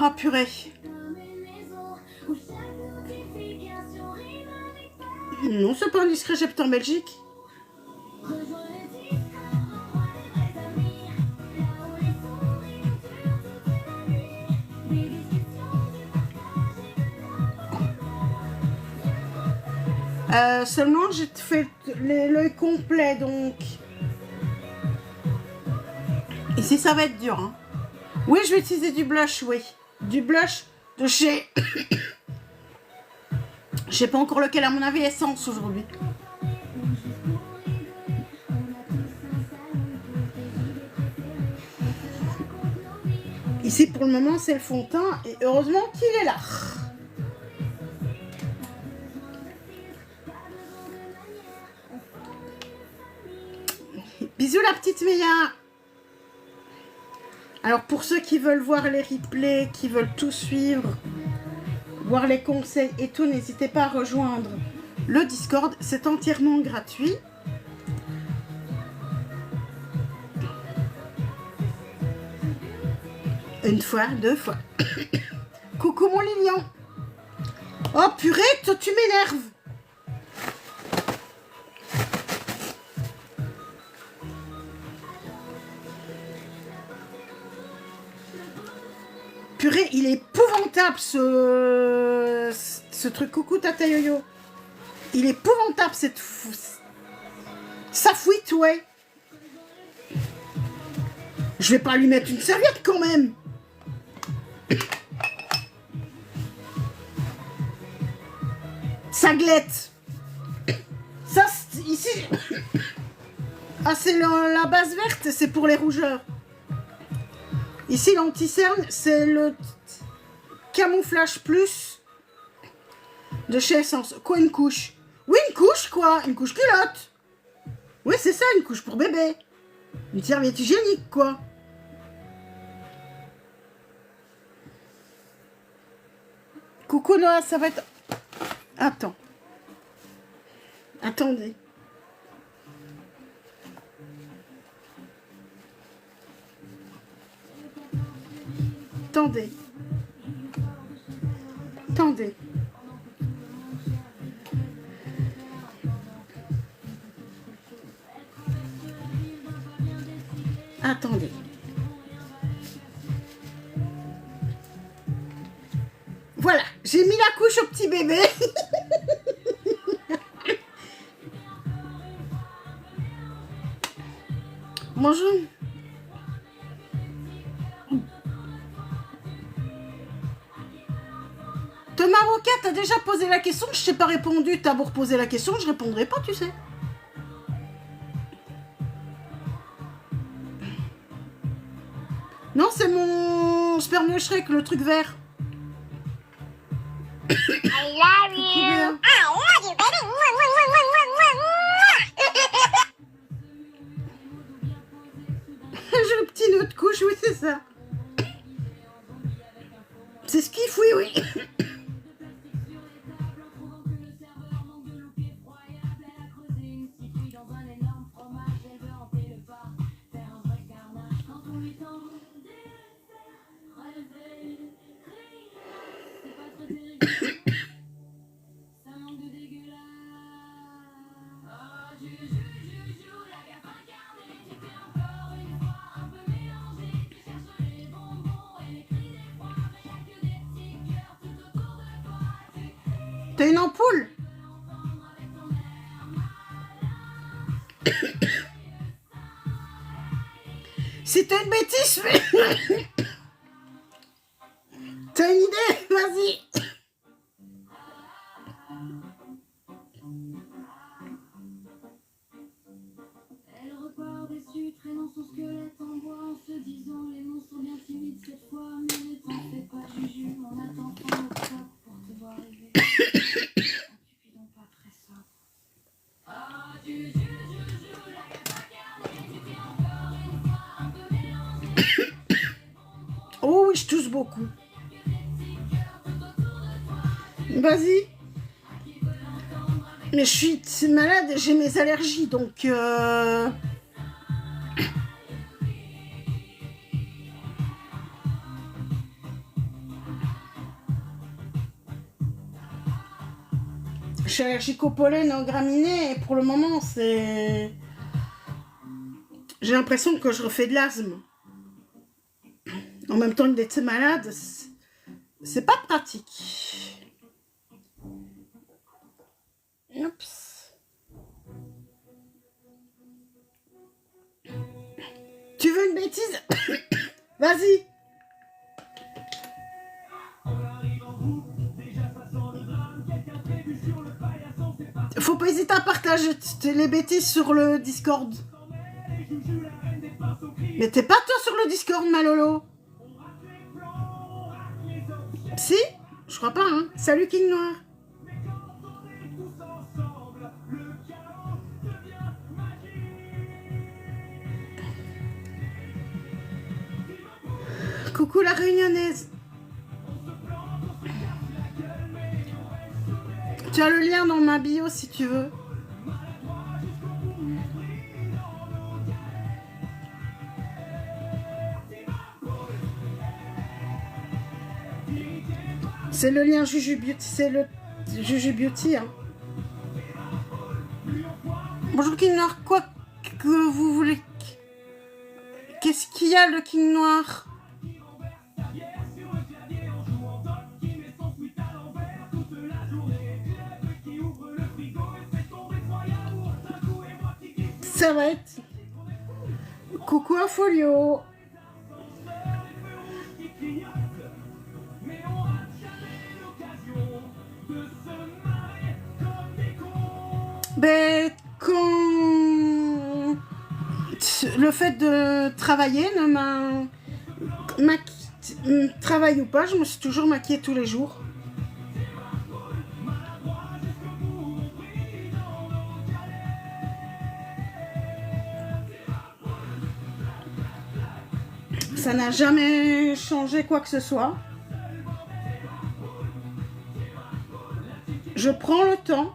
Ah purée. Non, c'est pas un disque récepteur Belgique. Seulement j'ai fait l'œil complet donc. Ici ça va être dur. Hein. Oui, je vais utiliser du blush, oui. Du blush de chez... Je sais pas encore lequel, à mon avis, Essence aujourd'hui. Ici pour le moment c'est le fond de teint et heureusement qu'il est là. Bisous la petite Méa. Alors pour ceux qui veulent voir les replays, qui veulent tout suivre, voir les conseils et tout, n'hésitez pas à rejoindre le Discord, c'est entièrement gratuit. Une fois, deux fois. Coucou mon Lilian. Oh purée, toi tu m'énerves. Purée, il est épouvantable ce truc. Coucou Tata Yo-Yo. Il est épouvantable cette... Ça fouite, ouais. Je vais pas lui mettre une serviette quand même. Ça glette. Ça, ici... Ah, c'est la base verte, c'est pour les rougeurs. Ici, l'anti-cerne, c'est le camouflage plus de chez Essence. Quoi, une couche? Oui, une couche, quoi. Une couche culotte. Oui, c'est ça, une couche pour bébé. Une serviette hygiénique, quoi. Coucou Noah, ça va être... Attends. Attendez. Attendez. Attendez. Attendez. Voilà, j'ai mis la couche au petit bébé. Bonjour. Thomas Avocat, t'as déjà posé la question, je t'ai pas répondu. T'as beau reposer la question, je répondrai pas, tu sais. Non, c'est mon Spermio Shrek, le truc vert. I love you. I love you, baby. J'ai le petit nœud de couche, oui, c'est ça. C'est ce qu'il faut, oui. T'as une ampoule? Si t'as une bêtise, fais... T'as une idée? Vas-y. Elle repart déçue, traînant son squelette en bois, en se disant les mots sont bien timides cette fois, mais ne t'en fais pas, Juju, on attend ton octobre pour te voir rêver. Cupidon pas très sobre. Ah, Juju, Juju, la gamme incarnée, tu t'es encore une fois un peu mélangée. Oh oui, je tousse beaucoup. Vas-y. Mais je suis malade, j'ai mes allergies, donc... Je suis allergique au pollen, aux graminées, et pour le moment, c'est... J'ai l'impression que je refais de l'asthme. En même temps que d'être malade, c'est pas pratique. Oups. Tu veux une bêtise? Vas-y. Faut pas hésiter à partager les bêtises sur le Discord. Mais t'es pas toi sur le Discord, Malolo? Si? Je crois pas, hein. Salut King Noir. Coucou la réunionnaise. Tu as le lien dans ma bio si tu veux. C'est le lien Juju Beauty, c'est le Juju Beauty. Hein. Bonjour King Noir, quoi que vous voulez? Qu'est-ce qu'il y a le King Noir? Ça va être... Coucou à Folio. Ben, quand le fait de travailler ne travaille ou pas, je me suis toujours maquillée tous les jours. Ça n'a jamais changé quoi que ce soit. Je prends le temps.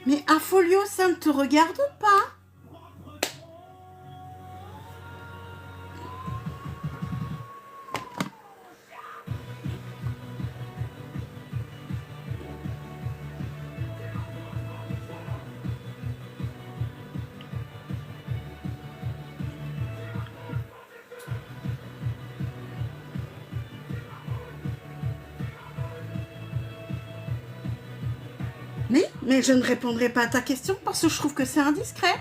Mais Afolio, ça ne te regarde pas? Mais je ne répondrai pas à ta question parce que je trouve que c'est indiscret.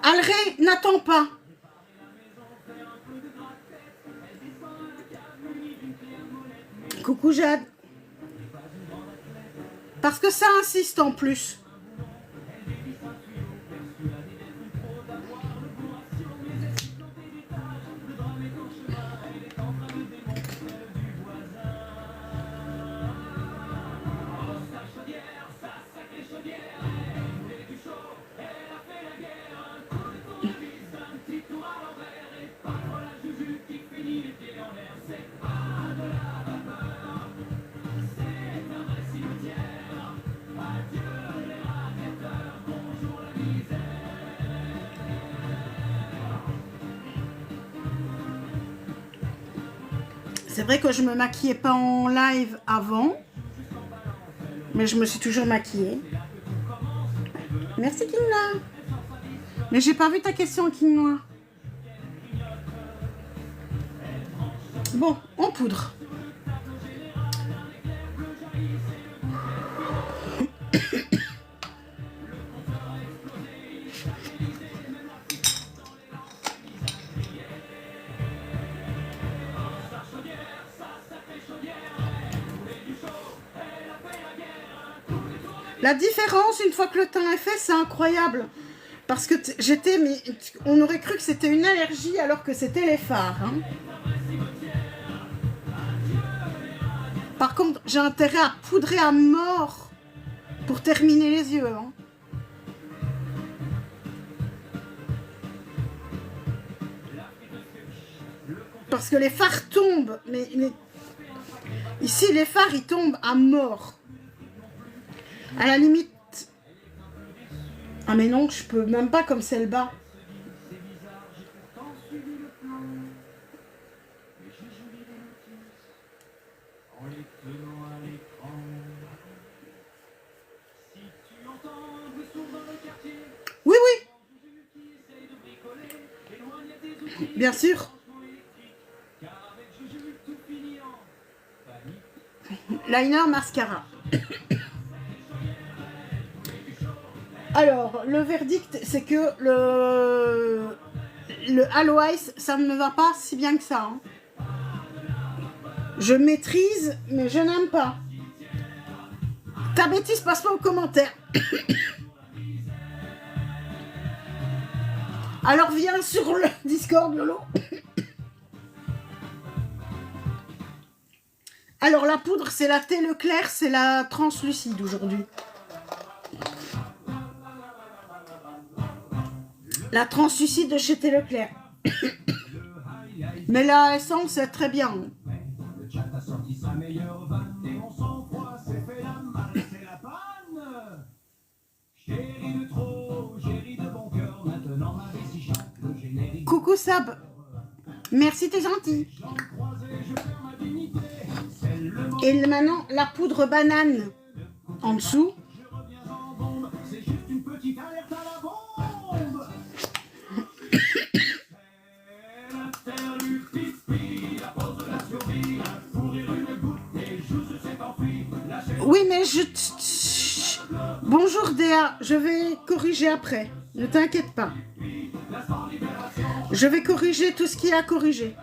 Alré, n'attends pas. Coucou Jade. Parce que ça insiste en plus. C'est vrai que je me maquillais pas en live avant, mais je me suis toujours maquillée. Merci King Noir. Mais j'ai pas vu ta question King Noir. Bon, on poudre. La différence, une fois que le teint est fait, c'est incroyable. Parce que j'étais... On aurait cru que c'était une allergie alors que c'était les fards. Hein. Par contre, j'ai intérêt à poudrer à mort pour terminer les yeux. Hein. Parce que les fards tombent. Mais Ici, les phares, ils tombent à mort. À la limite... Ah mais non, je peux même pas comme c'est le bas. Oui, oui. Bien sûr. Liner, mascara. Alors, le verdict, c'est que le Halo Ice, ça ne me va pas si bien que ça. Hein. Je maîtrise, mais je n'aime pas. Ta bêtise, passe-moi aux commentaires. Alors, viens sur le Discord, Lolo. Alors, la poudre, c'est la thé Leclerc, c'est la translucide aujourd'hui. La translucide de chez Thé Leclerc. Mais la essence, c'est très bien. Le chat a sorti sa meilleure vanne et on s'en froid, c'est fait la malle, c'est la panne. Chérie de trop, chérie de bon cœur, maintenant ma vessie chante le générique. Coucou Sab. Merci, t'es gentil. Et maintenant, la poudre banane en dessous. C'est juste une petite alerte à la bombe. C'est l'interlude pipi, la pause de la survie, courir une goutte et juste s'est enfui. Oui, mais je... Bonjour Déa, je vais corriger après. Ne t'inquiète pas. Je vais corriger tout ce qu'il y a à corriger.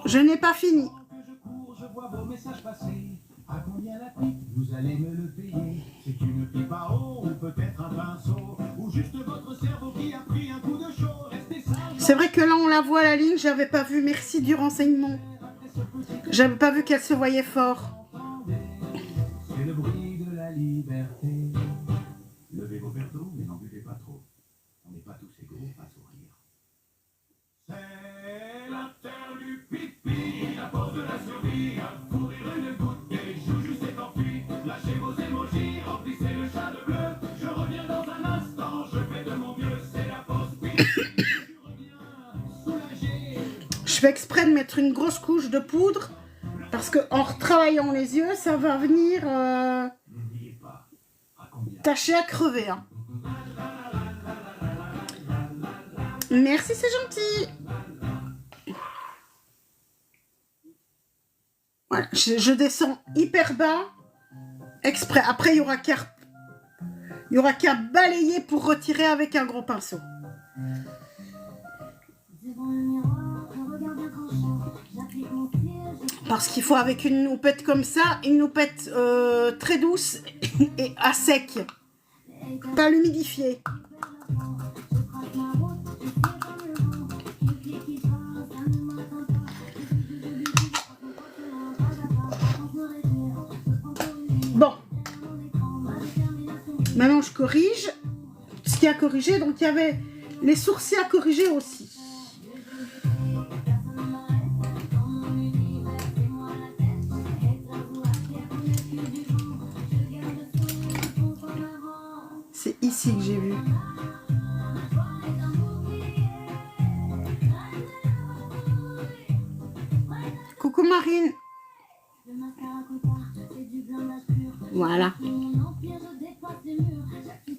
Je n'ai pas fini. Je cours, je vois vos messages passer. À combien la pipe, vous allez me le payer? C'est une pipe à eau ou peut-être un pinceau ou juste votre cerveau qui a pris un coup de chaud. Restez sage. C'est vrai que là, on la voit la ligne, j'avais pas vu. Merci du renseignement. J'avais pas vu qu'elle se voyait fort. C'est le bruit de la liberté. Levez vos verres d'eau, mais n'en buvez pas trop. On n'est pas tous égaux face au rire. C'est l'interlude pipi, la pause de la survie. Courir une goutte et joujou s'est enfui. Lâchez vos émojis, remplissez le chat de bleu. Je reviens dans un instant, je fais de mon mieux. C'est la pause pipi. Je reviens soulagé. Je fais exprès de mettre une grosse couche de poudre parce que en retravaillant les yeux, ça va venir N'oubliez pas, à combien tâcher à crever. Hein. Merci, c'est gentil. Voilà, je descends hyper bas, exprès. Après, il y aura qu'à balayer pour retirer avec un gros pinceau. Parce qu'il faut avec une houppette comme ça, une houppette très douce et à sec, pas l'humidifier. Bon, maintenant je corrige ce qu'il y a à corriger. Donc il y avait les sourcils à corriger aussi. C'est ici que j'ai vu. Coucou Marine. Voilà.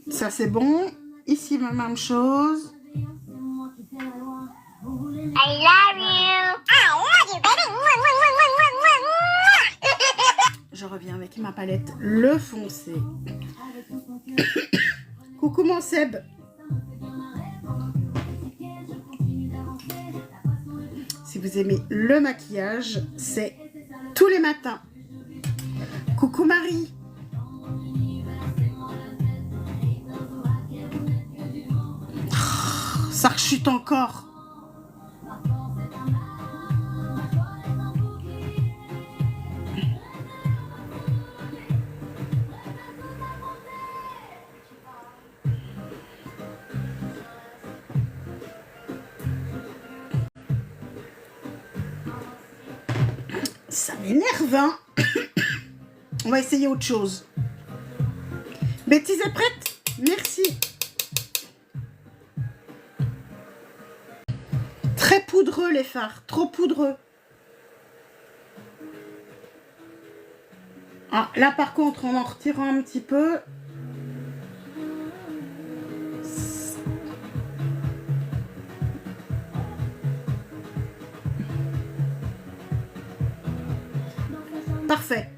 Ça c'est bon. Ici la même chose. I love you. I love you, baby. Je reviens avec ma palette le foncé. Coucou mon Seb. Si vous aimez le maquillage, c'est tous les matins. Coucou Marie. Oh, ça rechute encore. Ça m'énerve, hein. On va essayer autre chose. Betty est prête? Merci. Très poudreux les fards, trop poudreux. Ah, là par contre, en retirant un petit peu. Parfait.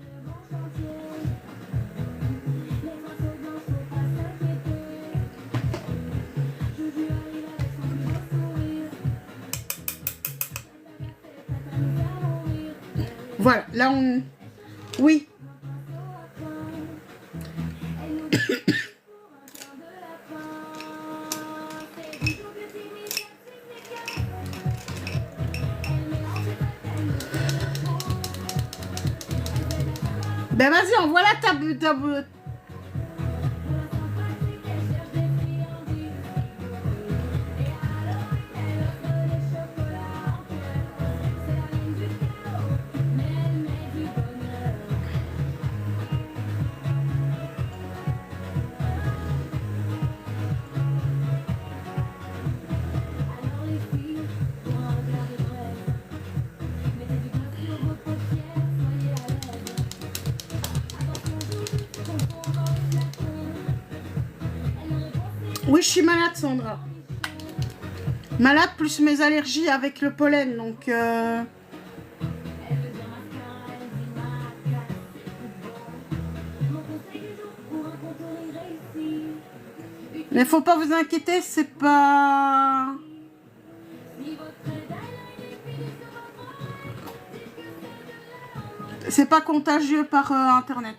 Voilà, là on... Oui. Ben vas-y, envoie la table. Oui, je suis malade, Sandra. Malade plus mes allergies avec le pollen, donc... Mais faut pas vous inquiéter, c'est pas... C'est pas contagieux par Internet.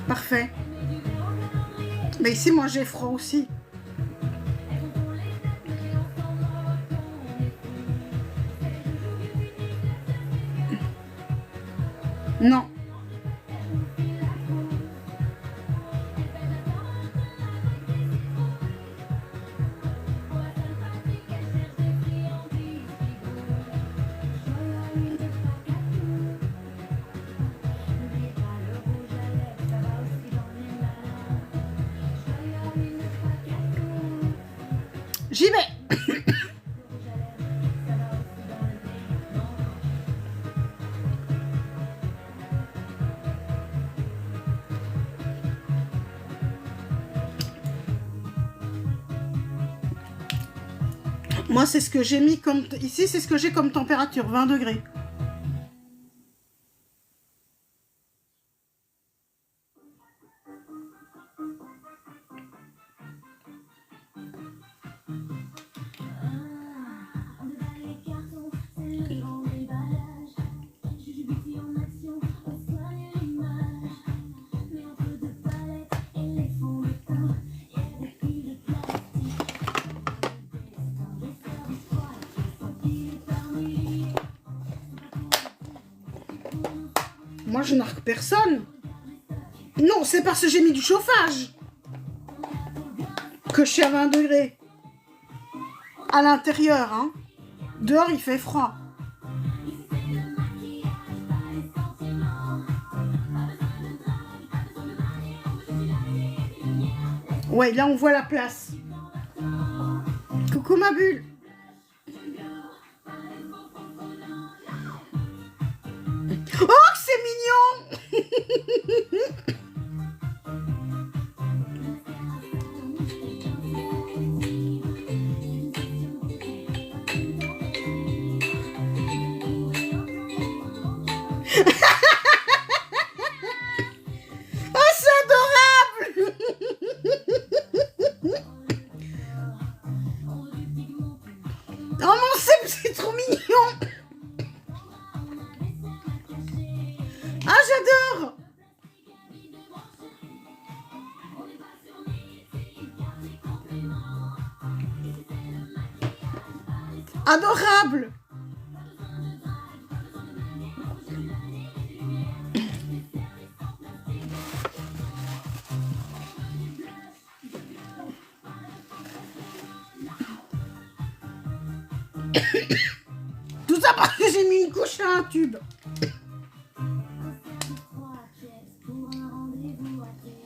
Parfait. Mais ici, moi, j'ai froid aussi. Non. J'y vais. Moi, c'est ce que j'ai mis comme... Ici, c'est ce que j'ai comme température, 20 degrés. Moi, je nargue personne. Non, c'est parce que j'ai mis du chauffage que je suis à 20 degrés. À l'intérieur, hein. Dehors, il fait froid. Ouais, là, on voit la place. Coucou, ma bulle. Oh, que c'est mignon. Oh, c'est adorable. Oh mon c'est trop mignon. Ah, j'adore. Adorable. Tout ça parce que j'ai mis une couche à un tube. Pour un rendez-vous raté.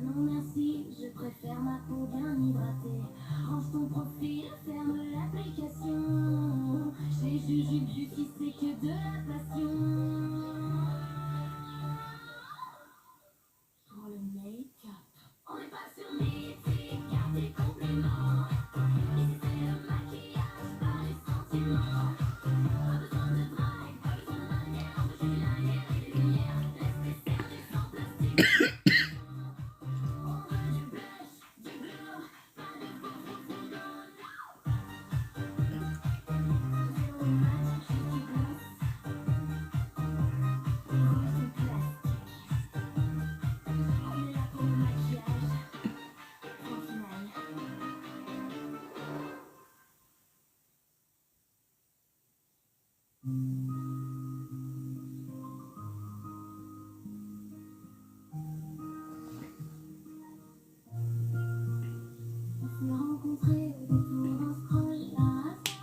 Non merci, je préfère ma peau bien hydratée. Range ton profil, ferme l'application. Chez Jujube Beauty, c'est que de la passion. Pour le make-up, on n'est pas sur mythique, garde tes compliments. Ici c'est le maquillage, pas les sentiments. Pas besoin de drague, pas besoin de manière. Je suis la lumière et les lumières. Laisse tes services sans plastique. On veut du blush, du glow, pas de faux faux faux non. Sur le mat, je suis gloss. Rouge de plastique. On est là pour le maquillage. Point final. On s'est rencontrés au détour d'un scroll, un hasard.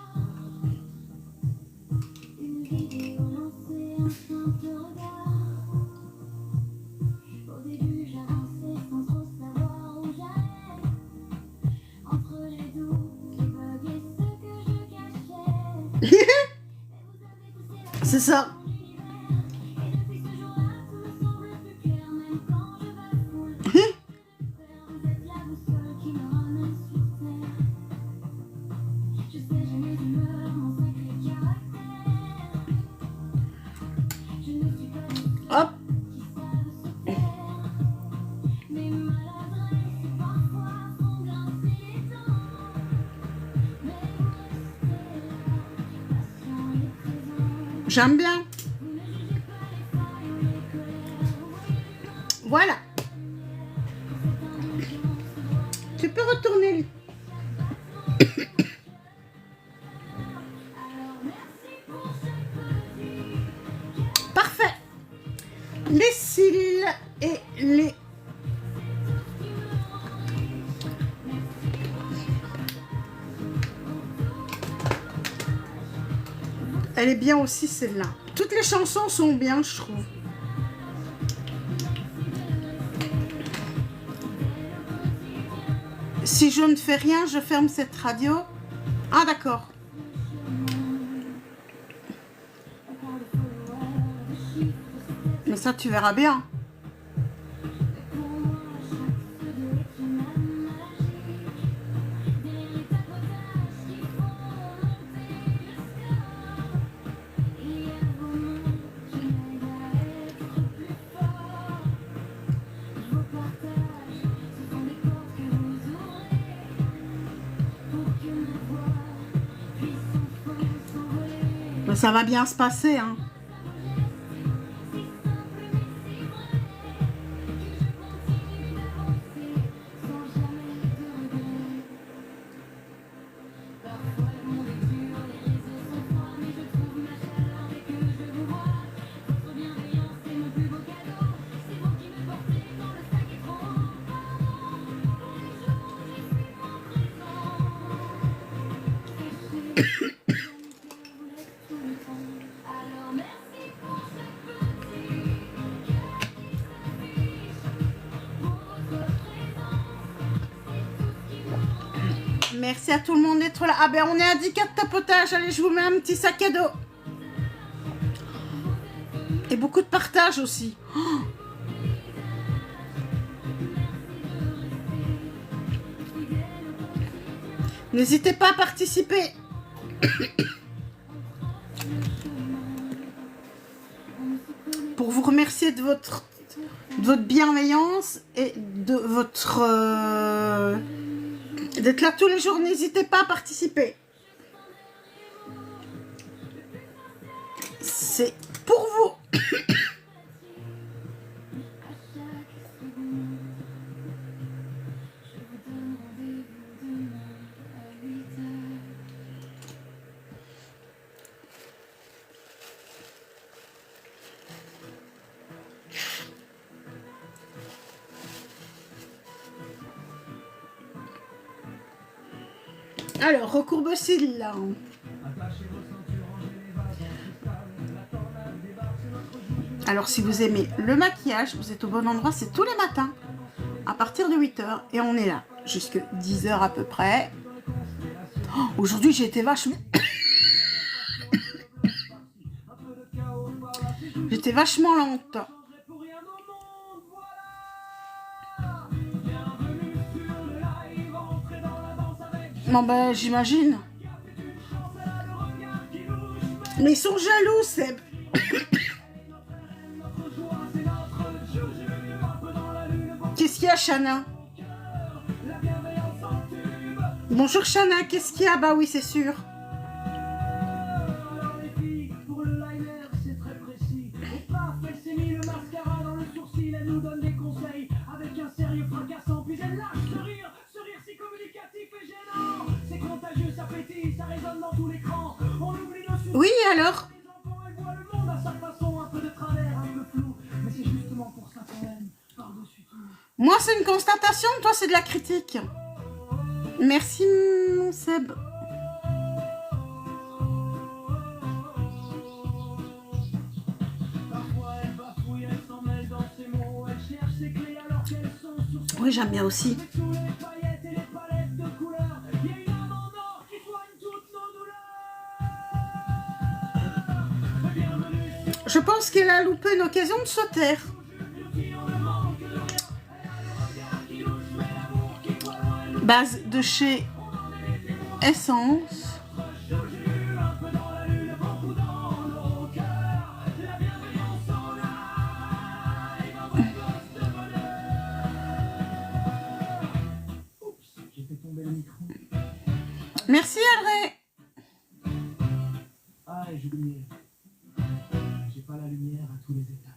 Une vidéo lancée, un simple regard. Au début, j'avançais sans trop savoir où j'allais. Entre les doutes, les bugs et ce que je cachais. Mais vous avez poussé la C'est ça. mon univers. Et depuis ce jour-là, tout me semble plus clair, même quand je bafoule. Vous êtes la boussole qui me ramène sur terre. Je sais, j'ai mes humeurs, mon sacré caractère. Je ne suis pas une Hop. qui savent se taire. Mes maladresses parfois font grincer les dents. Mais vous restez là, patient et présent. J'aime bien. Vous ne jugez pas les failles ou les colères. Vous voyez l'humain Voilà. pour cette indulgence. Tu peux retourner. Alors merci pour chaque petit. Parfait. Les cils et les... Elle est bien aussi celle-là. Toutes les chansons sont bien, je trouve. Si je ne fais rien, je ferme cette radio. Ah d'accord. Mais ça, tu verras bien. Pour moi, chaque pseudo est une âme magique. Derrière les tapotages qui font monter le score, il y a vos mains qui m'aident à être plus fort. Vos partages, ce sont des portes que vous ouvrez pour que ma voix puisse enfin s'envoler. Mais ça va bien se passer, hein. Si simple mais si vrai, que je continue d'avancer sans jamais de regret. Parfois le monde est dur, les réseaux sont froids, mais je trouve ma chaleur dès que je vous vois. Votre bienveillance est mon plus beau cadeau. C'est vous qui me portez quand le sac est trop lourd. Pour les jours où je suis moins présent. Sachez que mon cœur vous laisse tout le temps. Alors merci pour chaque petit cœur qui s'affiche. Pour votre présence, c'est tout ce qui me rend. Merci à tout le monde d'être là. Ah ben on est à 10 cas de tapotage. Allez, je vous mets un petit sac à dos. Et beaucoup de partage aussi. Oh. N'hésitez pas à participer. Pour vous remercier de votre bienveillance et de votre... d'être là tous les jours. N'hésitez pas à participer. C'est pour vous. À chaque seconde, je vous donne rendez-vous demain à 8 heures. Alors, recourbe-cils là. Un Alors, si vous aimez le maquillage, vous êtes au bon endroit, c'est tous les matins, à partir de 8h. Et on est là, jusqu'à 10h à peu près. Oh, aujourd'hui, j'ai été vachement... J'étais vachement lente. Bon ben, j'imagine. Mais ils sont jaloux, Seb. Qu'est-ce qu'il y a, Chana? Bonjour, Chana. Qu'est-ce qu'il y a? Bah oui, c'est sûr. Oui, alors? Moi, c'est une constatation, toi, c'est de la critique. Merci, mon Seb. Oui, j'aime bien aussi. Je pense qu'elle a loupé une occasion de se taire. Base de chez Essence. Merci, André. Ah, et j'oubliais. J'ai pas la lumière à tous les étages.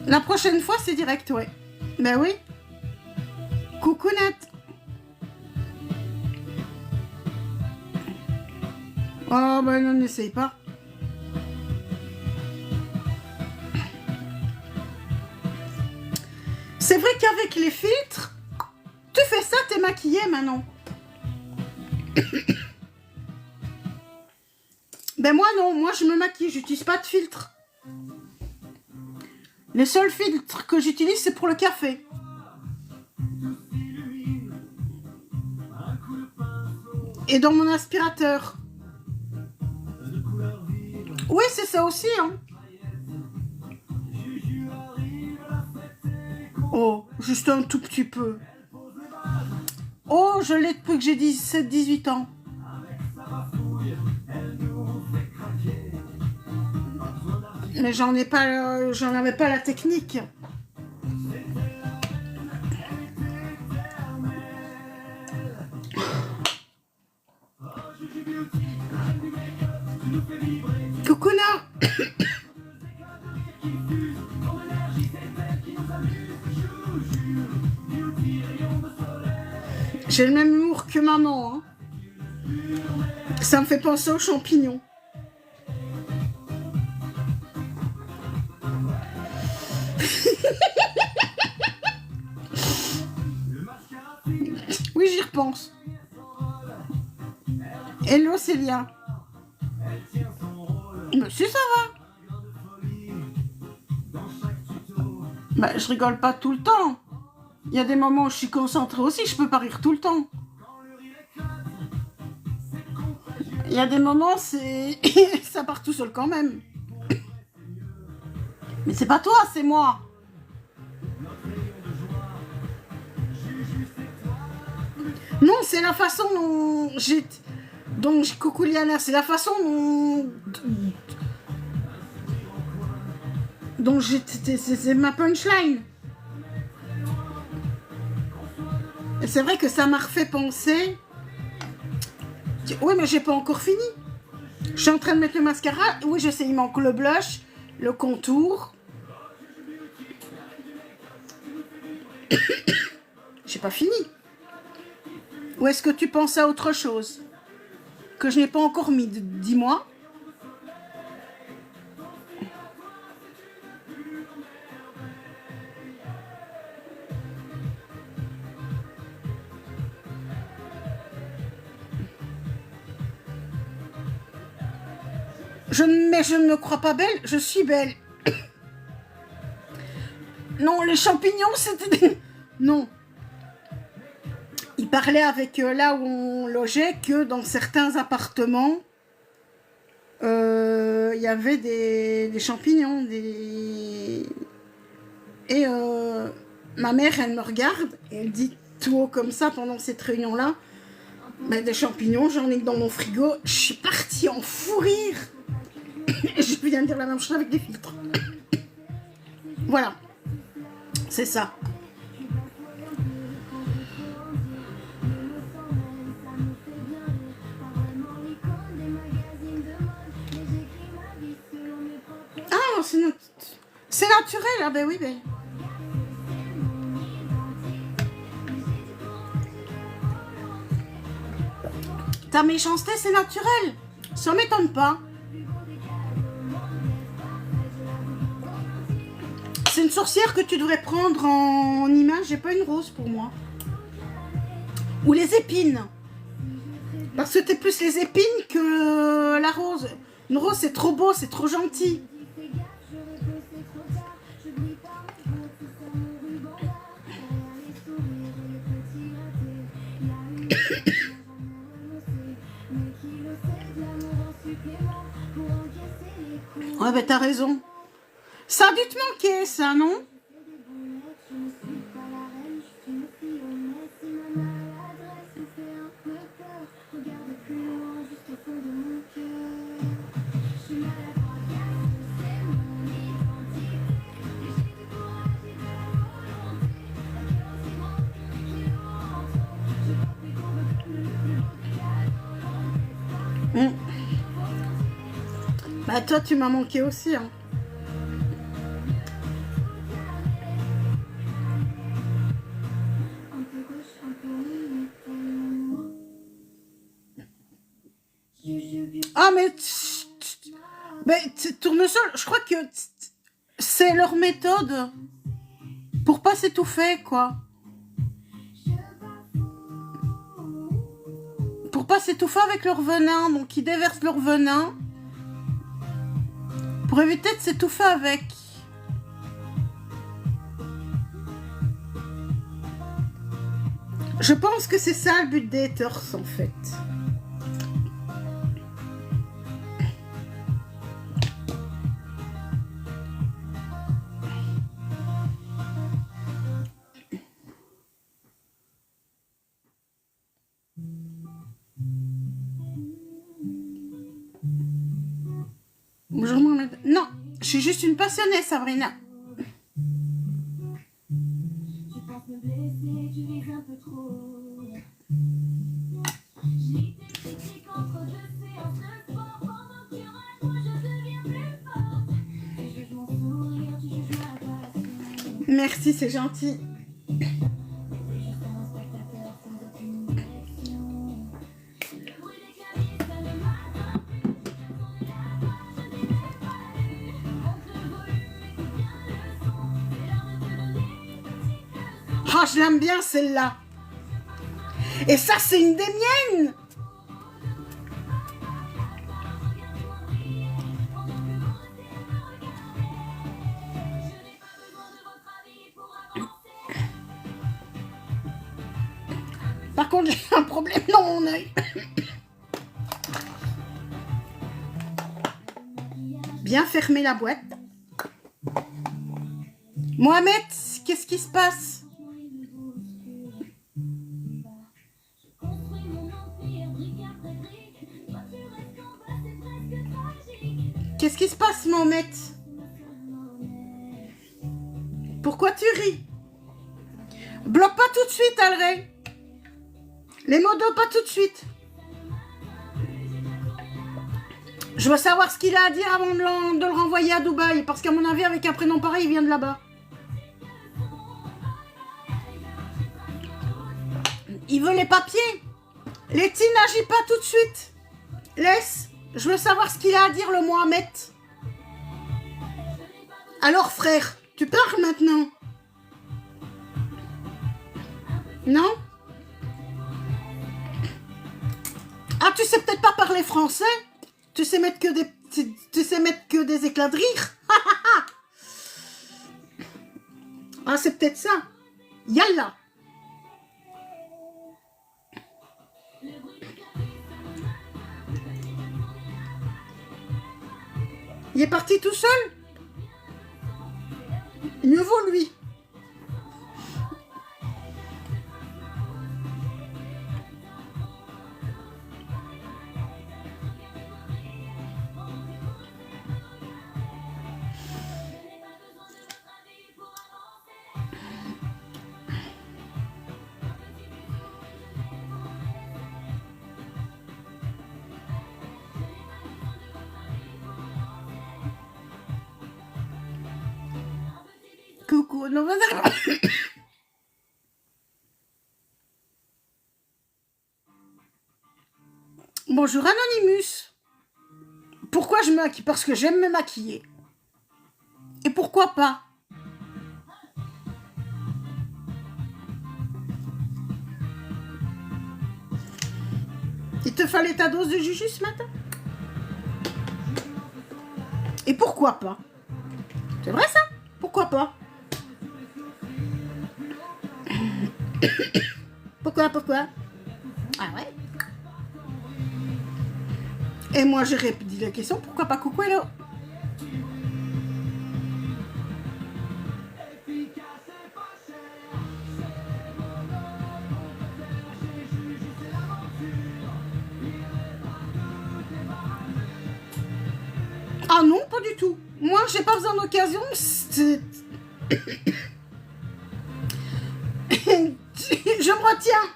La prochaine fois, c'est direct, ouais. Ben oui. Coucou, Nat. Oh, ben non, n'essaye pas. C'est vrai qu'avec les filtres, tu fais ça, t'es maquillée maintenant. Ben moi non, moi je me maquille, j'utilise pas de filtre. Les seuls filtres que j'utilise, c'est pour le café. Et dans mon aspirateur. Oui, c'est ça aussi, hein. Oh, juste un tout petit peu. Oh, je l'ai depuis que j'ai 17-18 ans. Mais j'en avais pas la technique. Coucouna. J'ai le même humour que maman, hein. Ça me fait penser aux champignons. Oui, j'y repense. Hello Célia. Mais si ça va. Bah, je rigole pas tout le temps. Il y a des moments où je suis concentrée aussi, je peux pas rire tout le temps. Il y a des moments, c'est ça part tout seul quand même. Mais c'est pas toi, c'est moi. Non, c'est la façon dont j'ai... Donc, coucou Liana, c'est la façon dont j'ai... C'est ma punchline. Et c'est vrai que ça m'a refait penser... Oui, mais j'ai pas encore fini. Je suis en train de mettre le mascara. Oui, je sais, il manque le blush, le contour. J'ai pas fini. Ou est-ce que tu penses à autre chose que je n'ai pas encore mis? Dis-moi. Mais je ne me crois pas belle, je suis belle. Non, les champignons, c'était... Non. Il parlait avec là où on logeait que dans certains appartements, il y avait des champignons. Et ma mère, elle me regarde et elle dit tout haut comme ça pendant cette réunion-là, ben, des champignons, j'en ai dans mon frigo. Je suis partie en fou rire. Et je viens de dire la même chose avec des filtres. Voilà. C'est ça. Ah, c'est naturel, ah ben oui, ben. Ta méchanceté, c'est naturel. Ça m'étonne pas. C'est une sorcière que tu devrais prendre en image et pas une rose pour moi. Ou les épines. Parce que t'es plus les épines que la rose. Une rose, c'est trop beau, c'est trop gentil. Ouais, ben t'as raison. Ça a dû te manquer, ça, non? Bah toi, tu m'as manqué aussi, hein. Ah mais tournesol, je crois que c'est leur méthode pour pas s'étouffer, quoi. Pour pas s'étouffer avec leur venin, donc ils déversent leur venin pour éviter de s'étouffer avec. Je pense que c'est ça le but des haters, en fait. Bonjour, Mohamed. Non, je suis juste une passionnée, Sabrina. Merci, c'est gentil. Ah, je l'aime bien celle-là. Et ça, c'est une des miennes. Par contre, j'ai un problème dans mon œil. Bien fermer la boîte. Mohamed, qu'est-ce qui se passe? Qu'est-ce qui se passe, Mohamed? Pourquoi tu ris? Bloque pas tout de suite, Alray. Les modos, pas tout de suite. Je veux savoir ce qu'il a à dire avant de le renvoyer à Dubaï. Parce qu'à mon avis, avec un prénom pareil, il vient de là-bas. Il veut les papiers. Letty, n'agis pas tout de suite. Laisse. Je veux savoir ce qu'il a à dire, le Mohamed. Alors, frère, tu parles maintenant? Non? Ah, tu sais peut-être pas parler français? Tu sais mettre que des tu sais mettre que des éclats de rire. Ah, c'est peut-être ça. Yalla. Il est parti tout seul. Mieux vaut lui. Coucou, non, bonjour Anonymous. Pourquoi je me maquille? Parce que j'aime me maquiller. Et pourquoi pas? Il te fallait ta dose de juju ce matin? Et pourquoi pas? C'est vrai ça? Pourquoi pas? Pourquoi? Ah ouais? Et moi j'ai répondu la question, pourquoi pas coucou hello? Ah non, pas du tout. Moi j'ai pas besoin d'occasion. Je me retiens.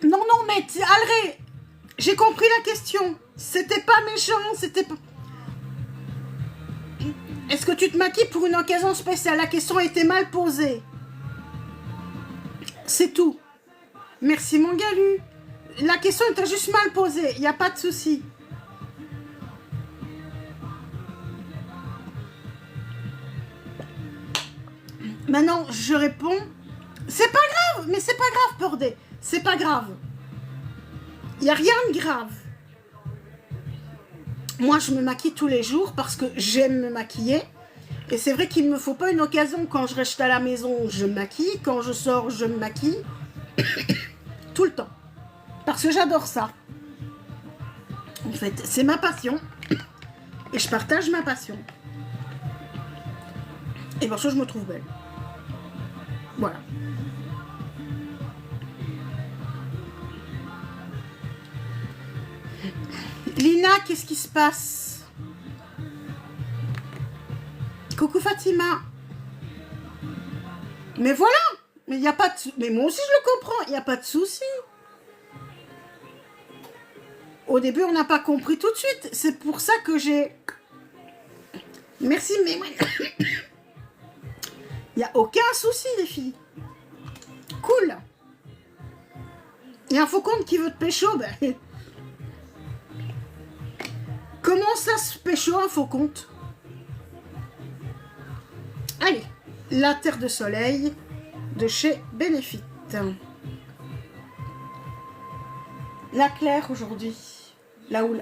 Non, mais Alré, j'ai compris la question. C'était pas méchant, c'était pas... Est-ce que tu te maquilles pour une occasion spéciale? La question était mal posée. C'est tout. Merci mon galu. La question était juste mal posée, il n'y a pas de souci. Maintenant, je réponds. C'est pas grave, mais c'est pas grave, Pordé. C'est pas grave. Il n'y a rien de grave. Moi, je me maquille tous les jours parce que j'aime me maquiller. Et c'est vrai qu'il ne me faut pas une occasion. Quand je reste à la maison, je me maquille. Quand je sors, je me maquille. Tout le temps. Parce que j'adore ça. En fait, c'est ma passion. Et je partage ma passion. Et pour ça, je me trouve belle. Voilà. Lina, qu'est-ce qui se passe? Coucou Fatima. Mais voilà. Mais il n'y a pas de... Mais moi aussi, je le comprends. Il n'y a pas de souci. Au début, on n'a pas compris tout de suite. C'est pour ça que j'ai... Merci, mais... Il n'y a aucun souci, les filles. Cool. Il y a un faux compte qui veut te pécho, ben... Comment ça se pécho un faux compte? Allez, la terre de soleil de chez Benefit. La Claire aujourd'hui. Là où...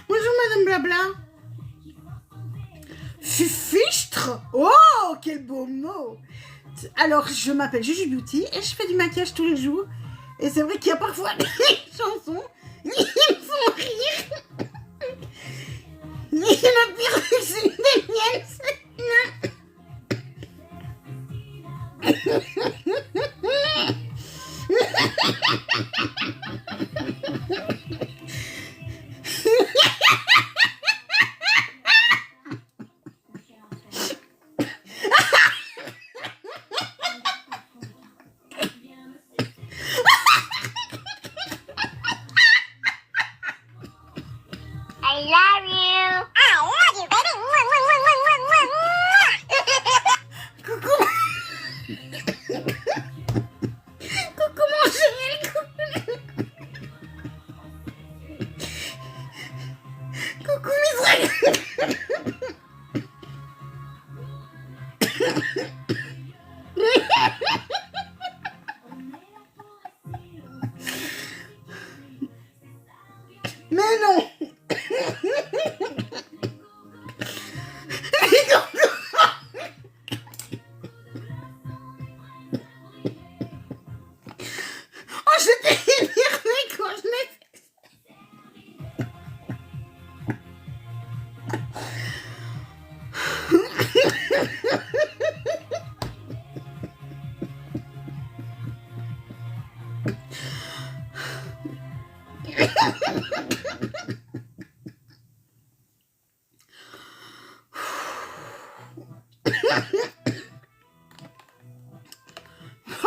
Bonjour Madame Blabla. Fichtre. Oh, quel beau mot. Alors, je m'appelle Juju Beauty et je fais du maquillage tous les jours. Et c'est vrai qu'il y a parfois des chansons qui me font rire. Et le pire, c'est des miennes.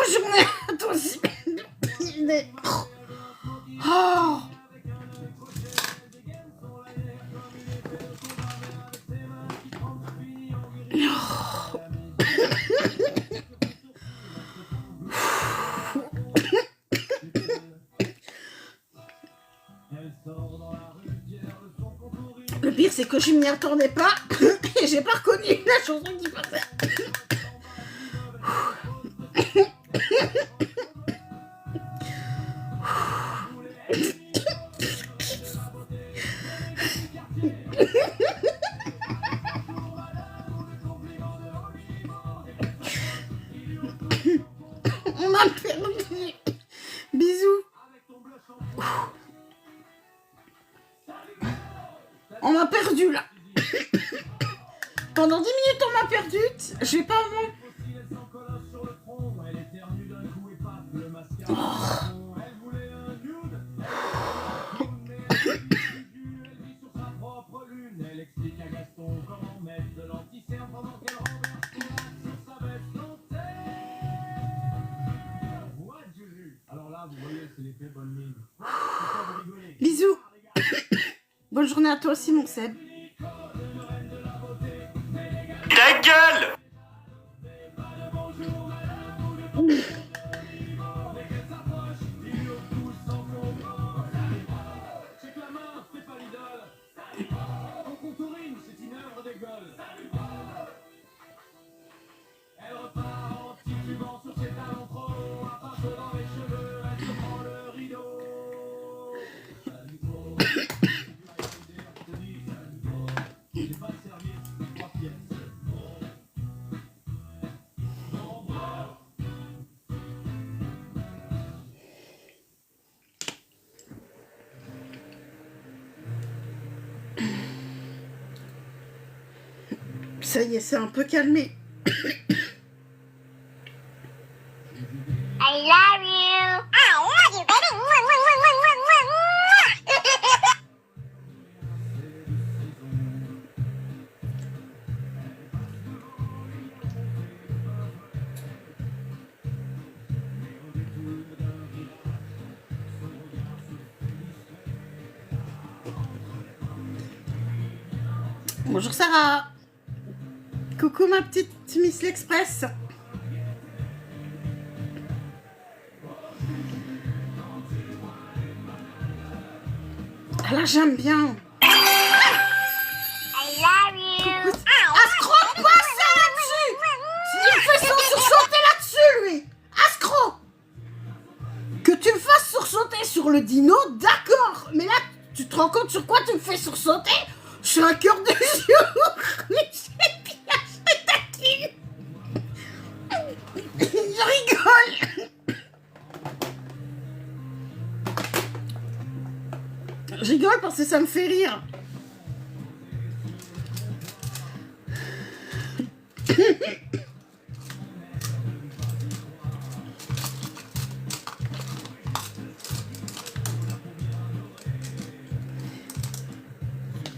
Journée à toi aussi. Oh. Le pire, c'est que je m'y attendais pas et j'ai pas reconnu la chanson qui passait. On m'a perdu. Bisous. On m'a perdu là. Pendant 10 minutes on m'a perdu. J'ai pas bon. Elle explique à Gaston comment mettre de l'anti-cerne pendant qu'elle renverse sur sa veste. Voix de Juju. Alors là, vous voyez, c'est l'effet bonne mine. Pourquoi vous rigolez? Bisous. Bonne journée à toi aussi mon Seb. Ta gueule! C'est que la main, c'est pas l'idole. On contourine, c'est une œuvre de Gaulle. Elle repart en titubant sur ses talons trop hauts, un pinceau dans les cheveux, elle se prend le rideau. J'ai pas de service, 3 pièces. Ça y est, c'est un peu calmé. I love you. I love you, baby. Mwah, mwah, mwah, mwah, mwah, mwah, mwah. Bonjour Sarah. Coucou ma petite Miss l'Express. Ah là j'aime bien. I love you. Ascro, pas ça là-dessus. Il me fait sursauter là-dessus lui. Ascro. Que tu me fasses sursauter sur le dino, d'accord. Mais là, tu te rends compte sur quoi tu me fais sursauter? Sur un cœur de jour. Mais je taquine. Je rigole. Je rigole parce que ça me fait rire.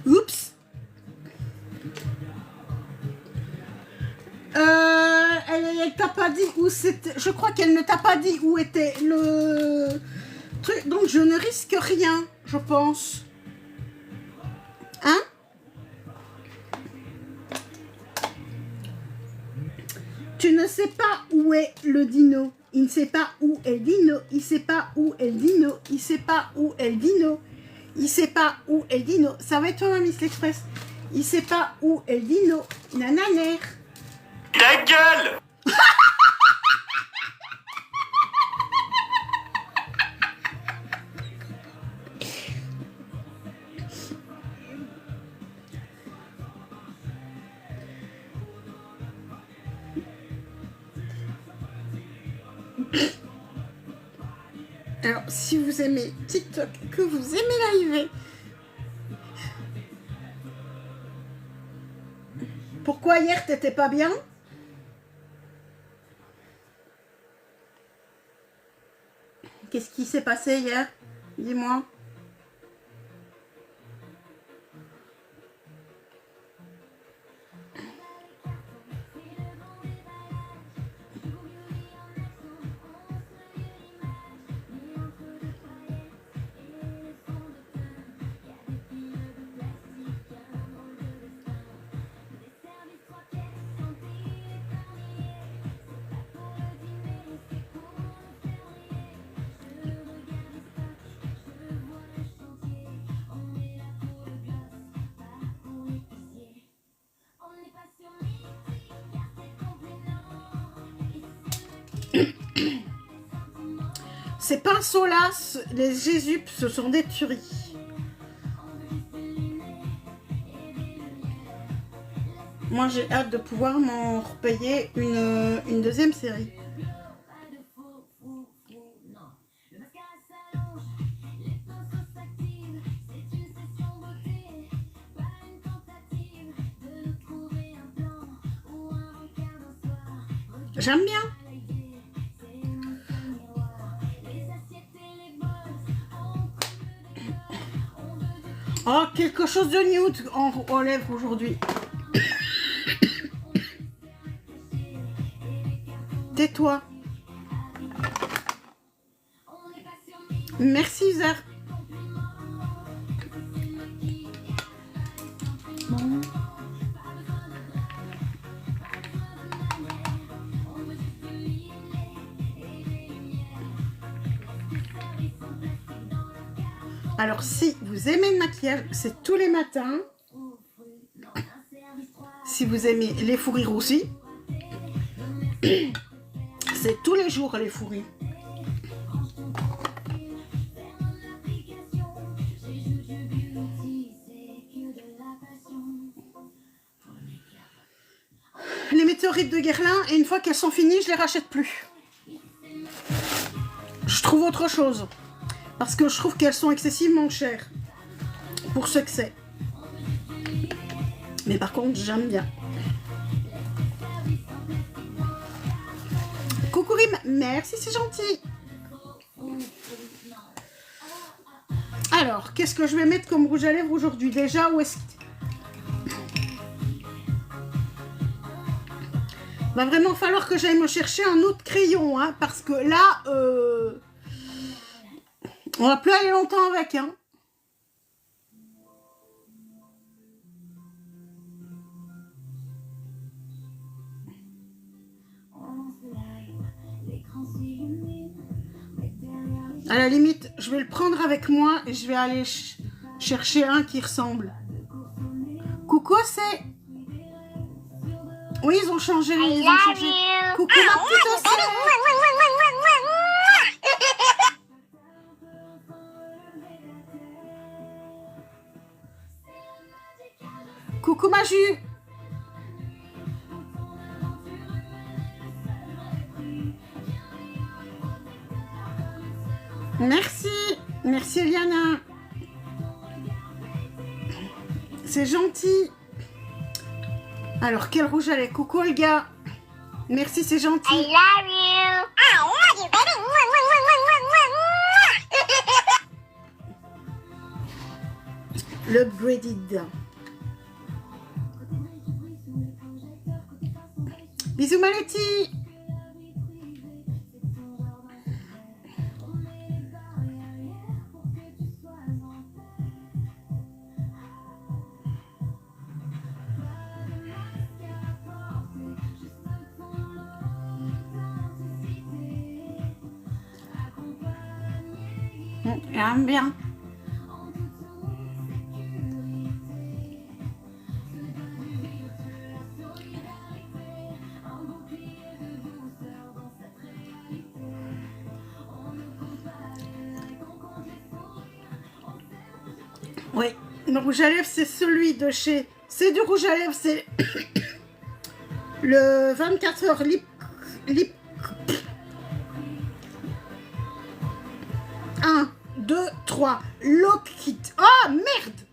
Oups. Elle t'a pas dit où c'était. Je crois qu'elle ne t'a pas dit où était le truc. Donc je ne risque rien, je pense. Hein? Tu ne sais pas où est le dino. Il ne sait pas où est le dino. Il sait pas où est le dino. Il sait pas où est le dino. Il sait pas où est le dino. Ça va être toi, Miss l'Express. Il sait pas où est le dino. Nananer. Ta gueule! Alors, si vous aimez TikTok, que vous aimez live, Pourquoi hier t'étais pas bien? Qu'est-ce qui s'est passé hier? Dis-moi. Ces pinceaux-là, les Jésus, ce sont des tueries. Moi, j'ai hâte de pouvoir m'en repayer une deuxième série. J'aime bien. Oh, quelque chose de nude en lèvres aujourd'hui. Tais-toi. Merci, Zar. Bon. Alors, si vous aimez le maquillage, c'est tous les matins. Si vous aimez les fous rires aussi, c'est tous les jours les fous rires. Les météorites de Guerlain, et une fois qu'elles sont finies, je les rachète plus. Je trouve autre chose. Parce que je trouve qu'elles sont excessivement chères. Pour ce que c'est. Mais par contre, j'aime bien. Coucou Rim, merci, c'est gentil. Alors, qu'est-ce que je vais mettre comme rouge à lèvres aujourd'hui? Déjà, où est-ce que... Va vraiment falloir que j'aille me chercher un autre crayon, hein, parce que là, on va plus aller longtemps avec, hein. À la limite, je vais le prendre avec moi et je vais aller chercher un qui ressemble. Coucou, c'est... Oui, ils ont changé. Ils ont changé. Coucou, ma petite Océ. Coucou, ma Jus. Merci. Merci, Eliana. C'est gentil. Alors, quel rouge à lèvres? Coucou, Olga. Merci, c'est gentil. I love you. I love you, baby. L'upgraded. Bisous, Maletti. J'aime bien. Oui, le rouge à lèvres, c'est celui de chez... C'est du rouge à lèvres, c'est le 24 heures lip... 1, 2, 3. Lockheed. Oh, merde!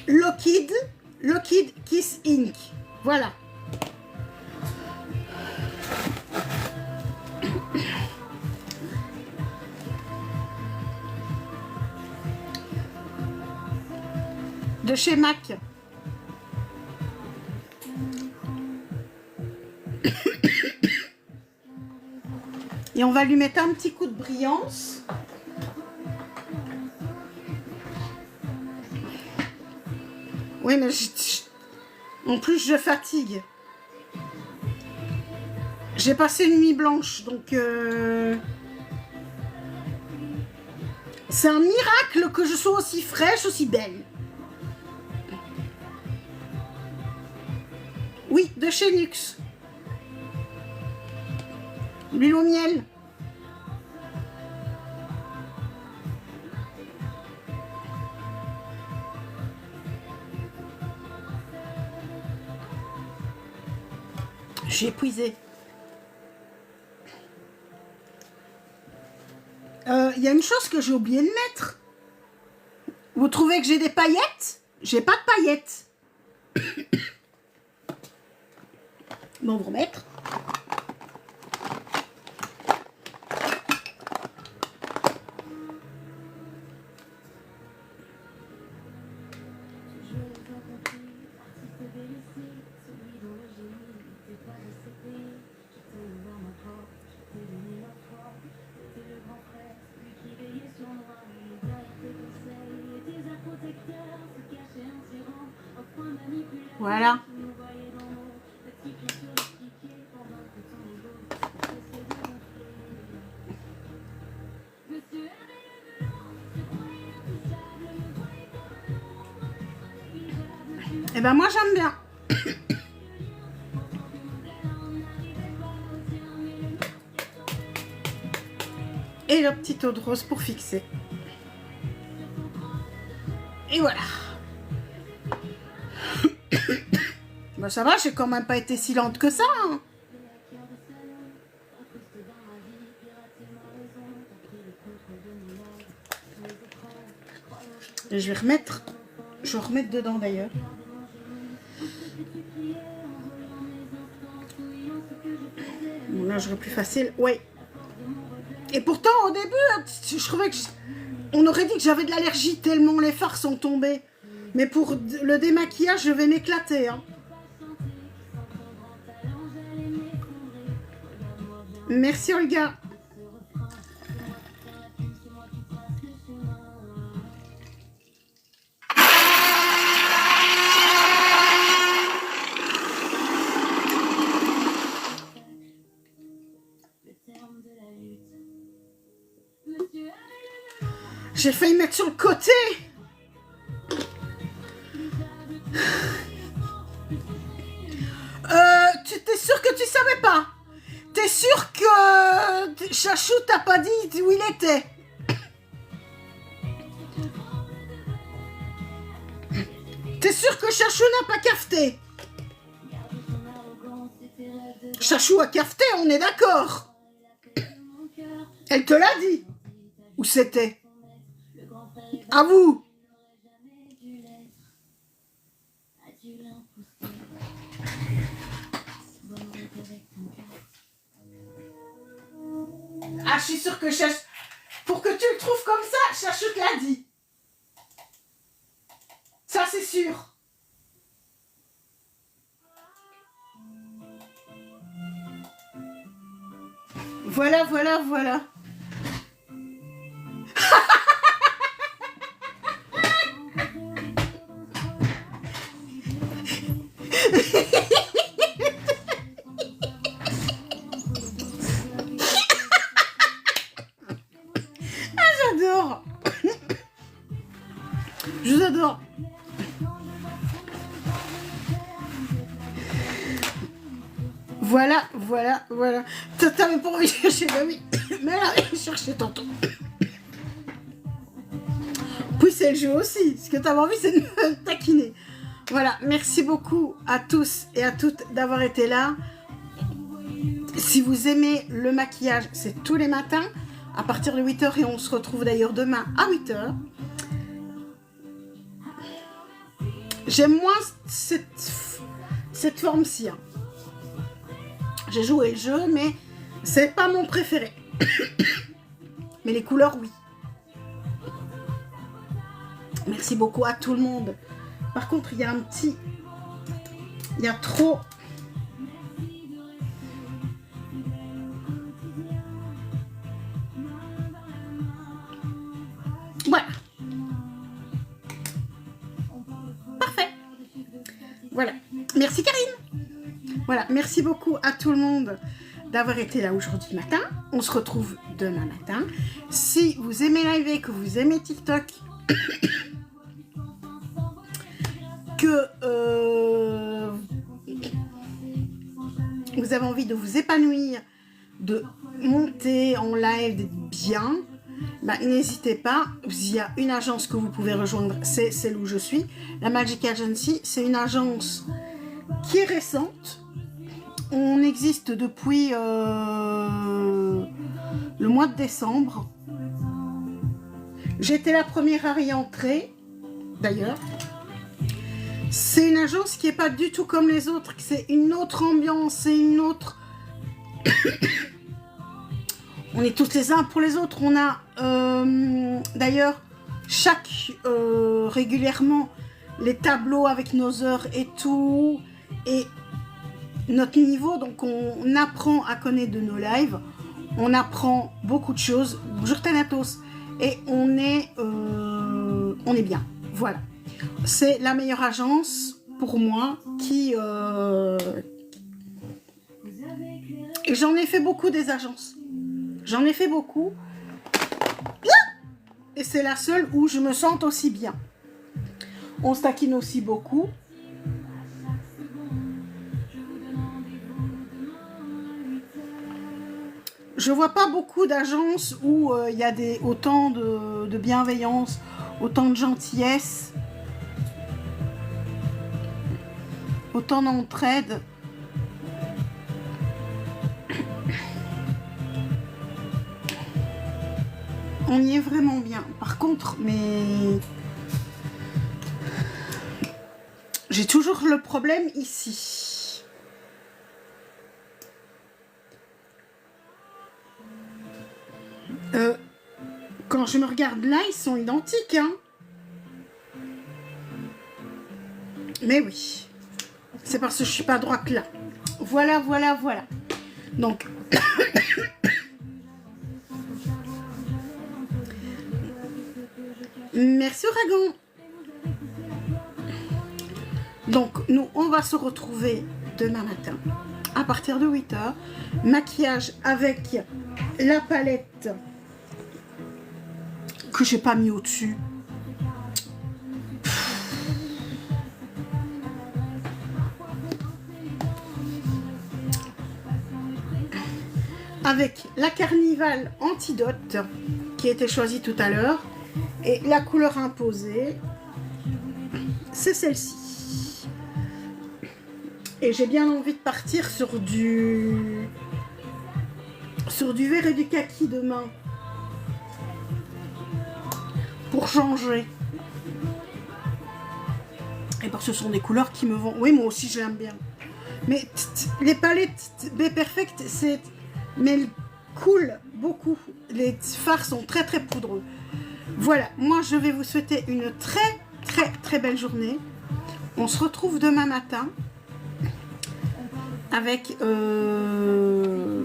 Lockheed qui Kiss Inc. Voilà. De chez MAC. Et on va lui mettre un petit coup de brillance. Oui, mais en plus je fatigue. J'ai passé une nuit blanche, donc c'est un miracle que je sois aussi fraîche, aussi belle. Oui, de chez Nux. L'huile au miel. J'ai épuisé. Il y a une chose que j'ai oublié de mettre. Vous trouvez que j'ai des paillettes? J'ai pas de paillettes. Bon, vous remettre. Voilà. Eh ben moi j'aime bien. Et le petit eau de rose pour fixer. Et voilà. Ben ça va, j'ai quand même pas été si lente que ça. Hein. Et je vais remettre. Je vais remettre dedans d'ailleurs. Bon là j'aurais plus facile. Ouais. Et pourtant au début, je trouvais que on aurait dit que j'avais de l'allergie tellement les fards sont tombés. Mais pour le démaquillage, je vais m'éclater. Hein. Merci Olga. J'ai failli mettre sur le côté. T'es sûr que tu savais pas? T'es sûr que Chachou t'a pas dit où il était? T'es sûr que Chachou n'a pas cafeté? Chachou a cafeté, on est d'accord. Elle te l'a dit. Où c'était? À vous. Ah, je suis sûre que pour que tu le trouves comme ça, Chachou te l'a dit. Ça, c'est sûr. Voilà, voilà, voilà. J'adore. Je vous adore. Voilà, voilà, voilà. T'avais pas envie de chercher, bah oui. Mais là, je cherchais tantôt. Puis c'est le jeu aussi. Ce que t'avais envie, c'est de me taquiner. Voilà, merci beaucoup à tous et à toutes d'avoir été là. Si vous aimez le maquillage, c'est tous les matins à partir de 8h et on se retrouve d'ailleurs demain à 8h. J'aime moins cette cette forme-ci. Hein. J'ai joué le jeu, mais c'est pas mon préféré. Mais les couleurs, oui. Merci beaucoup à tout le monde. Par contre, il y a un petit... Il y a trop... Voilà. Parfait. Voilà. Merci Karine. Voilà. Merci beaucoup à tout le monde d'avoir été là aujourd'hui matin. On se retrouve demain matin. Si vous aimez Live et que vous aimez TikTok, que vous avez envie de vous épanouir, de monter en live, d'être bien, bah, n'hésitez pas. Il y a une agence que vous pouvez rejoindre, c'est celle où je suis. La Magic Agency, c'est une agence qui est récente. On existe depuis le mois de décembre. J'étais la première à y entrer, d'ailleurs. C'est une agence qui n'est pas du tout comme les autres. C'est une autre ambiance, c'est une autre... On est tous les uns pour les autres. On a, d'ailleurs, régulièrement, les tableaux avec nos heures et tout. Et notre niveau, donc on apprend à connaître de nos lives. On apprend beaucoup de choses. Bonjour Thanatos. Et on est bien. Voilà. C'est la meilleure agence pour moi qui... Et j'en ai fait beaucoup des agences. J'en ai fait beaucoup. Et c'est la seule où je me sente aussi bien. On se taquine aussi beaucoup. Je vois pas beaucoup d'agences où il y a autant de bienveillance, autant de gentillesse, autant d'entraide. On y est vraiment bien. Par contre, j'ai toujours le problème ici. Quand je me regarde là, ils sont identiques, hein. Mais oui, c'est parce que je suis pas droite là. Voilà, voilà, voilà. Donc, merci Ouragan. Donc, nous, on va se retrouver demain matin à partir de 8h. Maquillage avec la palette que j'ai pas mis au-dessus. Avec la Carnival Antidote qui a été choisie tout à l'heure. Et la couleur imposée, c'est celle-ci. Et j'ai bien envie de partir sur du vert et du kaki demain. Pour changer. Et parce que ce sont des couleurs qui me vont... Oui, moi aussi, je l'aime bien. Mais les palettes B Perfect, c'est... Mais elles coulent beaucoup. Les fards sont très, très poudreux. Voilà, moi, je vais vous souhaiter une très, très, très belle journée. On se retrouve demain matin avec un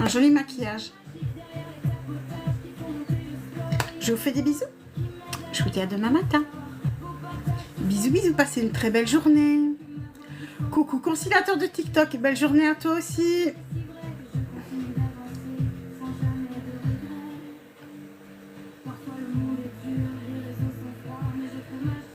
joli maquillage. Je vous fais des bisous. Je vous dis à demain matin. Bisous, bisous. Passez une très belle journée. Coucou conciliateur de TikTok. Belle journée à toi aussi.